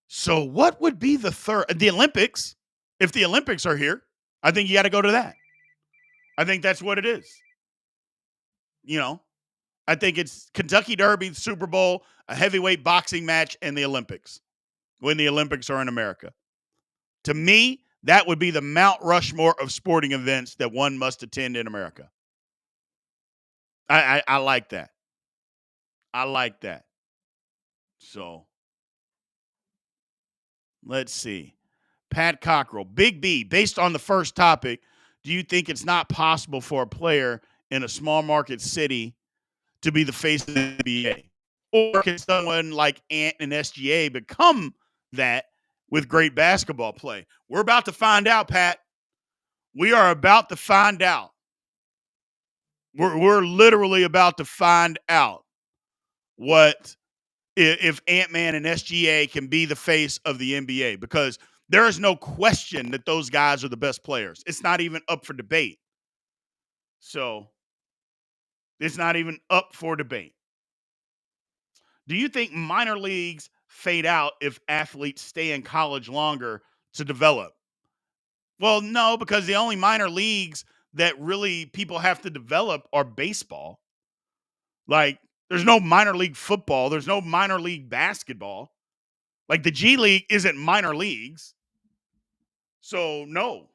So what would be the third? The Olympics. If the Olympics are here, I think you got to go to that. I think that's what it is. You know, I think it's Kentucky Derby, Super Bowl, a heavyweight boxing match, and the Olympics when the Olympics are in America. To me, that would be the Mount Rushmore of sporting events that one must attend in America. I like that. I like that. So, let's see. Pat Cockrell, Big B, based on the first topic, do you think it's not possible for a player in a small market city to be the face of the NBA? Or can someone like Ant and SGA become that with great basketball play? We're about to find out, Pat. We are about to find out. We're literally about to find out what if Ant-Man and SGA can be the face of the NBA, because there is no question that those guys are the best players. It's not even up for debate. So it's not even up for debate. Do you think minor leagues fade out if athletes stay in college longer to develop? Well, no, because the only minor leagues that really people have to develop are baseball. Like, there's no minor league football. There's no minor league basketball. Like, the G League isn't minor leagues. So, no.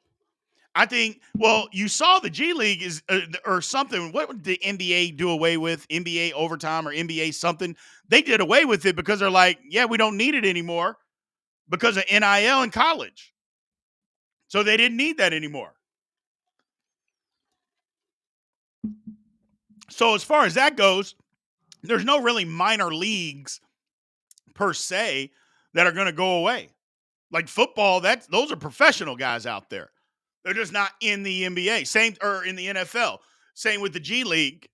I think, well, you saw the G League is or something. What did the NBA do away with? NBA overtime or NBA something? They did away with it because they're like, yeah, we don't need it anymore because of NIL in college. So they didn't need that anymore. So as far as that goes, there's no really minor leagues per se that are going to go away. Like football, those are professional guys out there. They're just not in the NBA. Same or in the NFL. Same with the G League.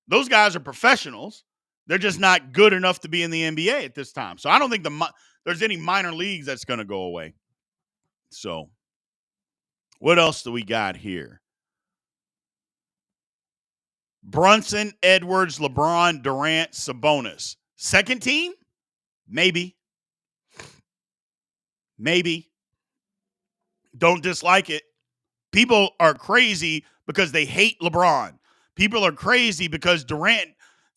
Those guys are professionals. They're just not good enough to be in the NBA at this time. So I don't think there's any minor leagues that's going to go away. So what else do we got here? Brunson, Edwards, LeBron, Durant, Sabonis. Second team? Maybe. Maybe. Don't dislike it. People are crazy because they hate LeBron. People are crazy because Durant's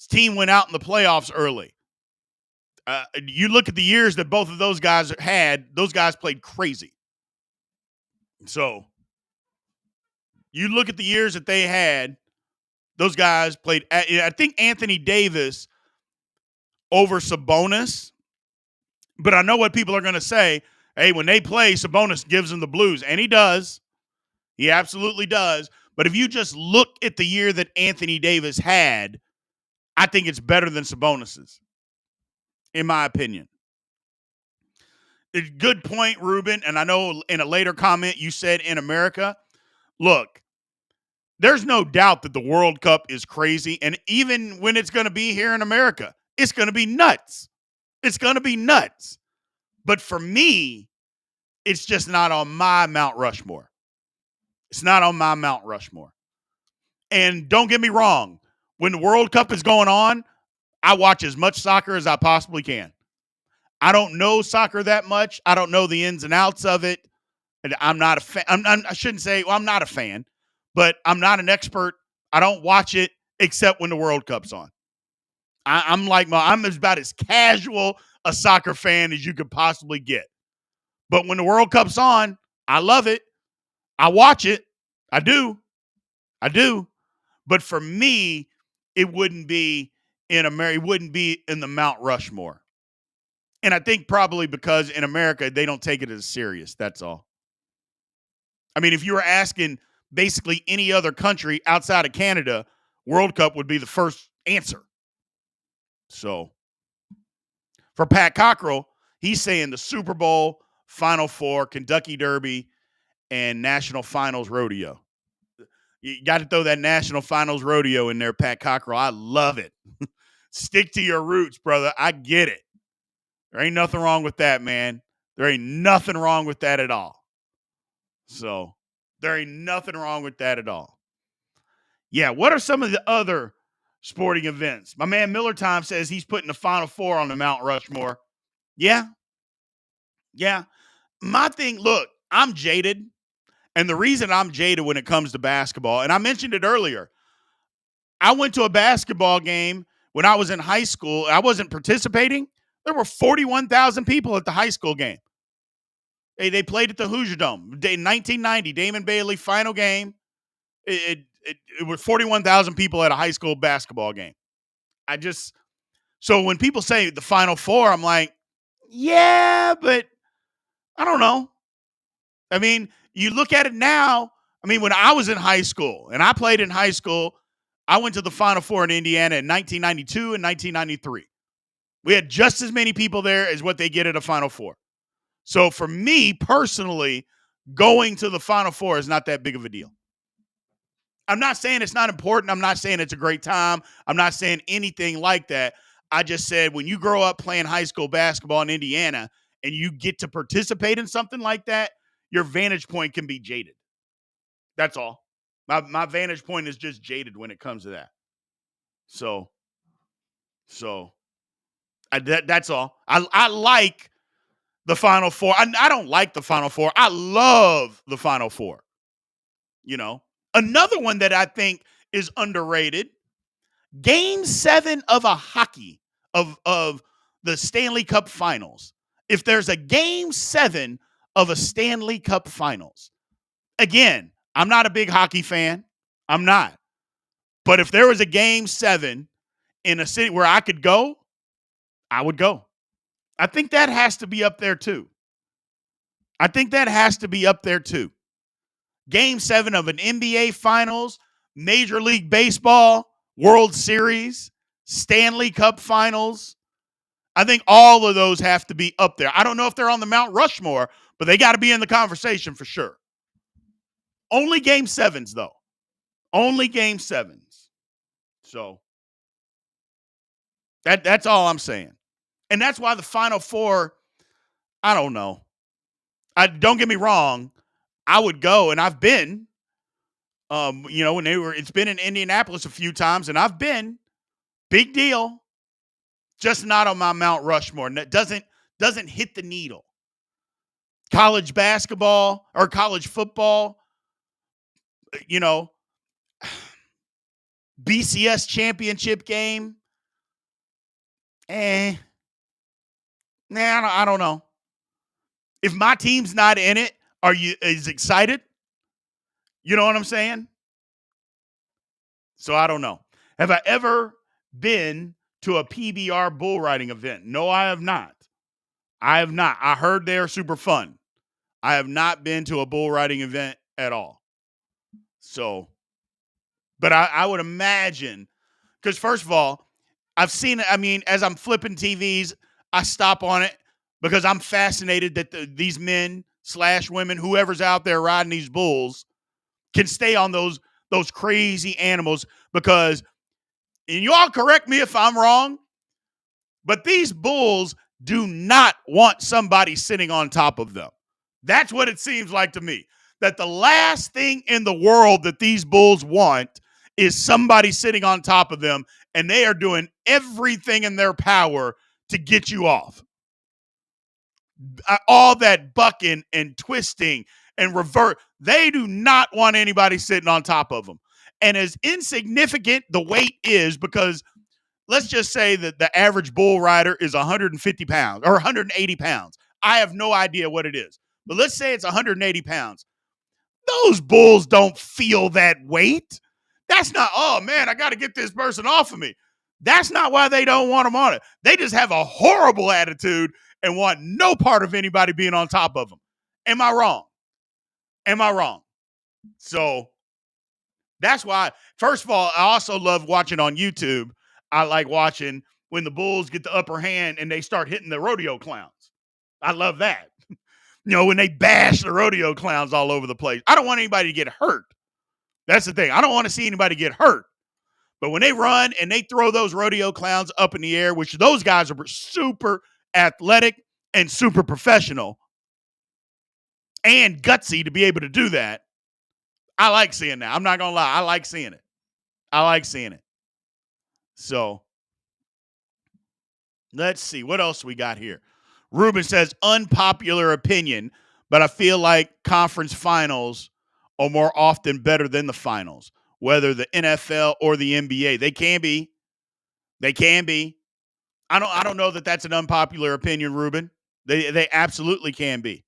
team went out in the playoffs early. You look at the years that both of those guys had, those guys played crazy. So you look at the years that they had, those guys played. I think Anthony Davis over Sabonis, but I know what people are going to say. Hey, when they play, Sabonis gives them the blues, and he does. He absolutely does. But if you just look at the year that Anthony Davis had, I think it's better than Sabonis's, in my opinion. Good point, Ruben. And I know in a later comment you said in America, look, there's no doubt that the World Cup is crazy. And even when it's going to be here in America, it's going to be nuts. It's going to be nuts. But for me, it's just not on my Mount Rushmore. It's not on my Mount Rushmore. And don't get me wrong, when the World Cup is going on, I watch as much soccer as I possibly can. I don't know soccer that much. I don't know the ins and outs of it. And I'm not a fan. I shouldn't say, well, I'm not a fan, but I'm not an expert. I don't watch it except when the World Cup's on. I'm about as casual a soccer fan as you could possibly get. But when the World Cup's on, I love it. I watch it. I do. But for me, it wouldn't be in America. It wouldn't be in the Mount Rushmore. And I think probably because in America, they don't take it as serious. That's all. I mean, if you were asking basically any other country outside of Canada, World Cup would be the first answer. So for Pat Cockrell, he's saying the Super Bowl, Final Four, Kentucky Derby, and National Finals Rodeo. You got to throw that National Finals Rodeo in there, Pat Cockrell. I love it. Stick to your roots, brother. I get it. There ain't nothing wrong with that, man. There ain't nothing wrong with that at all. So there ain't nothing wrong with that at all. Yeah, what are some of the other sporting events? My man Miller Time says he's putting the Final Four on the Mount Rushmore. Yeah. My thing, look, I'm jaded. And the reason I'm jaded when it comes to basketball, and I mentioned it earlier, I went to a basketball game when I was in high school. I wasn't participating. There were 41,000 people at the high school game. They played at the Hoosier Dome. 1990, Damon Bailey, final game. It was 41,000 people at a high school basketball game. So when people say the Final Four, I'm like, yeah, but I don't know. I mean, you look at it now. I mean, when I was in high school and I played in high school, I went to the Final Four in Indiana in 1992 and 1993. We had just as many people there as what they get at a Final Four. So for me personally, going to the Final Four is not that big of a deal. I'm not saying it's not important. I'm not saying it's a great time. I'm not saying anything like that. I just said when you grow up playing high school basketball in Indiana and you get to participate in something like that, your vantage point can be jaded. That's all. My vantage point is just jaded when it comes to that. So that's all. I like the Final Four. I don't like the Final Four. I love the Final Four. You know, another one that I think is underrated, Game 7 of a hockey of the Stanley Cup Finals. If there's a Game 7 of a Stanley Cup Finals, again, I'm not a big hockey fan. I'm not. But if there was a Game 7 in a city where I could go, I would go. I think that has to be up there too. Game 7 of an NBA Finals, Major League Baseball, World Series, Stanley Cup Finals. I think all of those have to be up there. I don't know if they're on the Mount Rushmore, but they got to be in the conversation for sure. Only Game 7s, though. Only Game 7s. So that's all I'm saying. And that's why the Final Four, I don't know. Don't get me wrong. I would go, and I've been. When it's been in Indianapolis a few times, and I've been. Big deal. Just not on my Mount Rushmore. That doesn't hit the needle. College basketball or college football, BCS championship game. I don't know. If my team's not in it, are you as excited? You know what I'm saying? So I don't know. Have I ever been to a PBR bull riding event? No, I have not. I heard they're super fun. I have not been to a bull riding event at all. So, but I would imagine, because first of all, I've seen it. I mean, as I'm flipping TVs, I stop on it because I'm fascinated that these men / women, whoever's out there riding these bulls, can stay on those crazy animals because, and you all correct me if I'm wrong, but these bulls do not want somebody sitting on top of them. That's what it seems like to me. That the last thing in the world that these bulls want is somebody sitting on top of them, and they are doing everything in their power to get you off. All that bucking and twisting and revert. They do not want anybody sitting on top of them. And as insignificant the weight is, because let's just say that the average bull rider is 150 pounds or 180 pounds. I have no idea what it is. But let's say it's 180 pounds. Those bulls don't feel that weight. That's not, oh, man, I got to get this person off of me. That's not why they don't want them on it. They just have a horrible attitude, and want no part of anybody being on top of them. Am I wrong? Am I wrong? So that's why, first of all, I also love watching on YouTube. I like watching when the Bulls get the upper hand and they start hitting the rodeo clowns. I love that. When they bash the rodeo clowns all over the place. I don't want anybody to get hurt. That's the thing. I don't want to see anybody get hurt. But when they run and they throw those rodeo clowns up in the air, which those guys are super athletic and super professional and gutsy to be able to do that, I like seeing that. I'm not going to lie. I like seeing it. I like seeing it. So let's see. What else we got here? Ruben says, unpopular opinion, but I feel like conference finals are more often better than the finals, whether the NFL or the NBA. They can be. They can be. I don't know that that's an unpopular opinion, Ruben. They absolutely can be.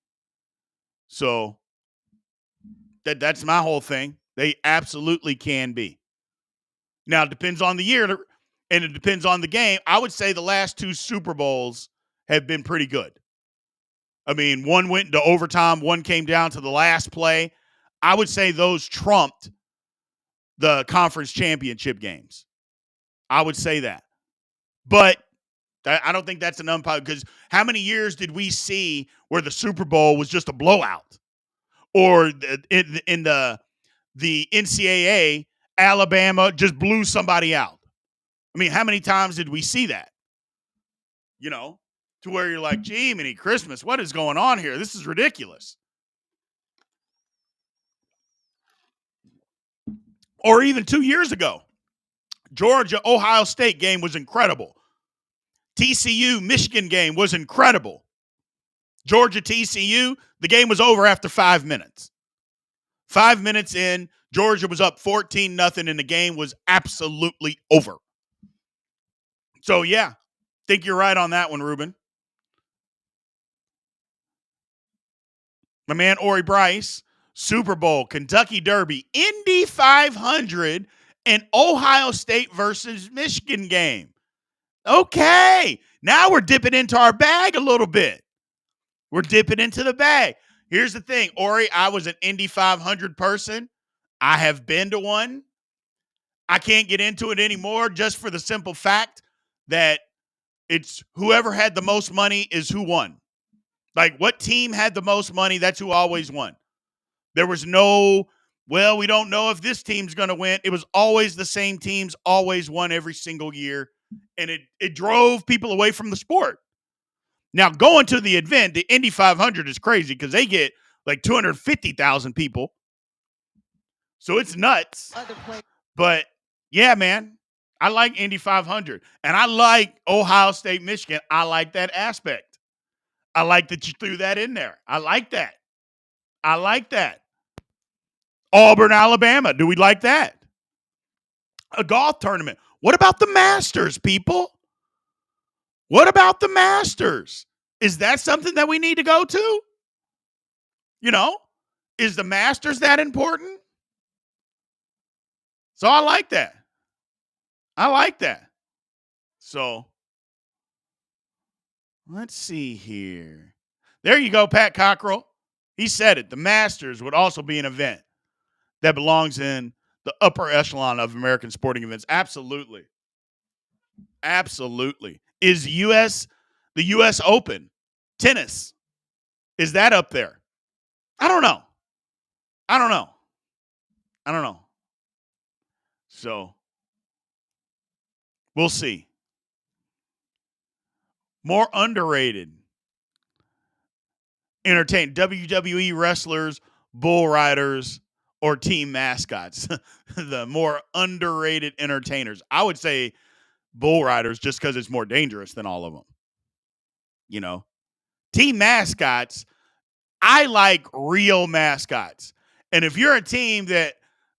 So that's my whole thing. They absolutely can be. Now, it depends on the year, and it depends on the game. I would say the last two Super Bowls have been pretty good. I mean, one went into overtime, one came down to the last play. I would say those trumped the conference championship games. I would say that. But I don't think that's an unpopular, because how many years did we see where the Super Bowl was just a blowout? Or in the NCAA, Alabama just blew somebody out. I mean, how many times did we see that? To where you're like, gee, many Christmas, what is going on here? This is ridiculous. Or even 2 years ago, Georgia-Ohio State game was incredible. TCU-Michigan game was incredible. Georgia-TCU, the game was over after 5 minutes. 5 minutes in, Georgia was up 14-0, and the game was absolutely over. So, yeah, think you're right on that one, Ruben. My man, Ori Bryce, Super Bowl, Kentucky Derby, Indy 500, and Ohio State versus Michigan game. Okay, now we're dipping into our bag a little bit. We're dipping into the bag. Here's the thing, Ori, I was an Indy 500 person. I have been to one. I can't get into it anymore just for the simple fact that it's whoever had the most money is who won. Like, what team had the most money, that's who always won. There was no, well, we don't know if this team's going to win. It was always the same teams, always won every single year. And it drove people away from the sport. Now, going to the event, the Indy 500 is crazy because they get like 250,000 people. So it's nuts. But, yeah, man, I like Indy 500. And I like Ohio State, Michigan. I like that aspect. I like that you threw that in there. I like that. I like that. Auburn, Alabama. Do we like that? A golf tournament. What about the Masters, people? What about the Masters? Is that something that we need to go to? Is the Masters that important? So I like that. I like that. So let's see here. There you go, Pat Cockrell. He said it. The Masters would also be an event that belongs in the upper echelon of American sporting events. Absolutely. Absolutely. Is the U.S. Open tennis, is that up there? I don't know. So we'll see. More underrated. Entertain WWE wrestlers, bull riders, or team mascots. The more underrated entertainers. I would say bull riders just because it's more dangerous than all of them. Team mascots, I like real mascots. And if you're a team that,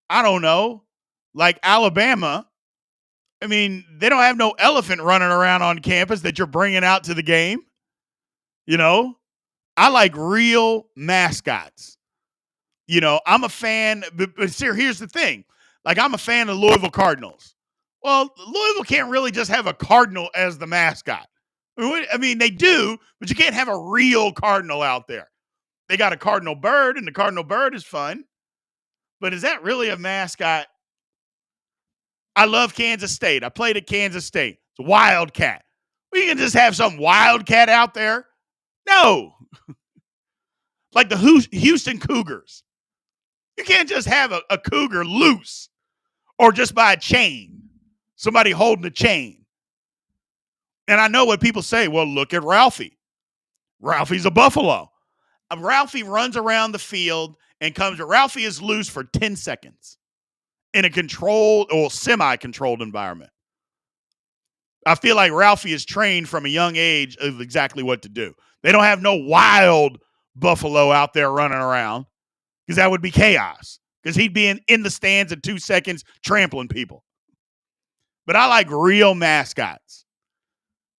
I don't know, like Alabama, I mean, they don't have no elephant running around on campus that you're bringing out to the game. I like real mascots. I'm a fan, but here's the thing. Like, I'm a fan of Louisville Cardinals. Well, Louisville can't really just have a cardinal as the mascot. I mean, they do, but you can't have a real cardinal out there. They got a cardinal bird, and the cardinal bird is fun. But is that really a mascot? I love Kansas State. I played at Kansas State. It's a Wildcat. We can just have some Wildcat out there? No. Like the Houston Cougars. You can't just have a cougar loose or just by a chain. Somebody holding a chain. And I know what people say. Well, look at Ralphie. Ralphie's a buffalo. Ralphie runs around the field and comes. Ralphie is loose for 10 seconds in a controlled or semi-controlled environment. I feel like Ralphie is trained from a young age of exactly what to do. They don't have no wild buffalo out there running around because that would be chaos because he'd be in the stands in 2 seconds trampling people. But I like real mascots,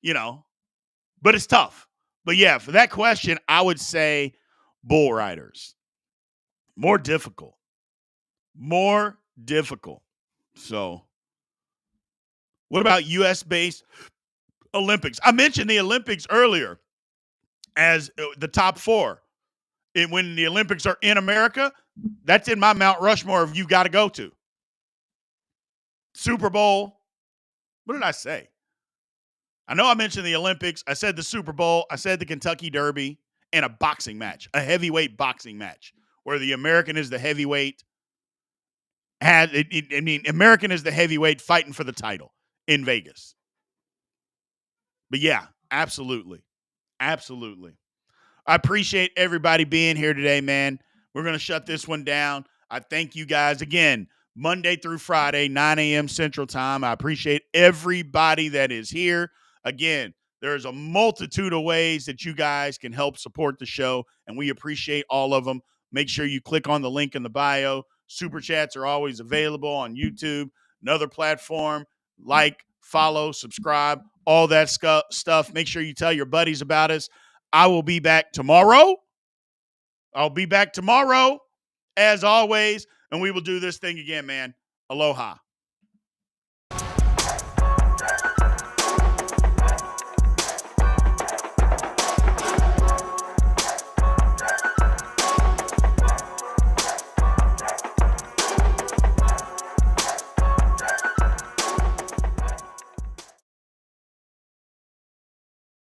but it's tough. But yeah, for that question, I would say bull riders. More difficult. So what about U.S.-based Olympics? I mentioned the Olympics earlier as the top 4. And when the Olympics are in America, that's in my Mount Rushmore of you got to go to. Super Bowl. What did I say? I know I mentioned the Olympics. I said the Super Bowl. I said the Kentucky Derby and a boxing match, a heavyweight boxing match where the American is the heavyweight. American is the heavyweight fighting for the title in Vegas. But yeah, absolutely. Absolutely. I appreciate everybody being here today, man. We're going to shut this one down. I thank you guys again, Monday through Friday, 9 a.m. Central Time. I appreciate everybody that is here. Again, there's a multitude of ways that you guys can help support the show, and we appreciate all of them. Make sure you click on the link in the bio. Super chats are always available on YouTube, another platform. Like, follow, subscribe, all that stuff. Make sure you tell your buddies about us. I will be back tomorrow. As always, and we will do this thing again, man. Aloha.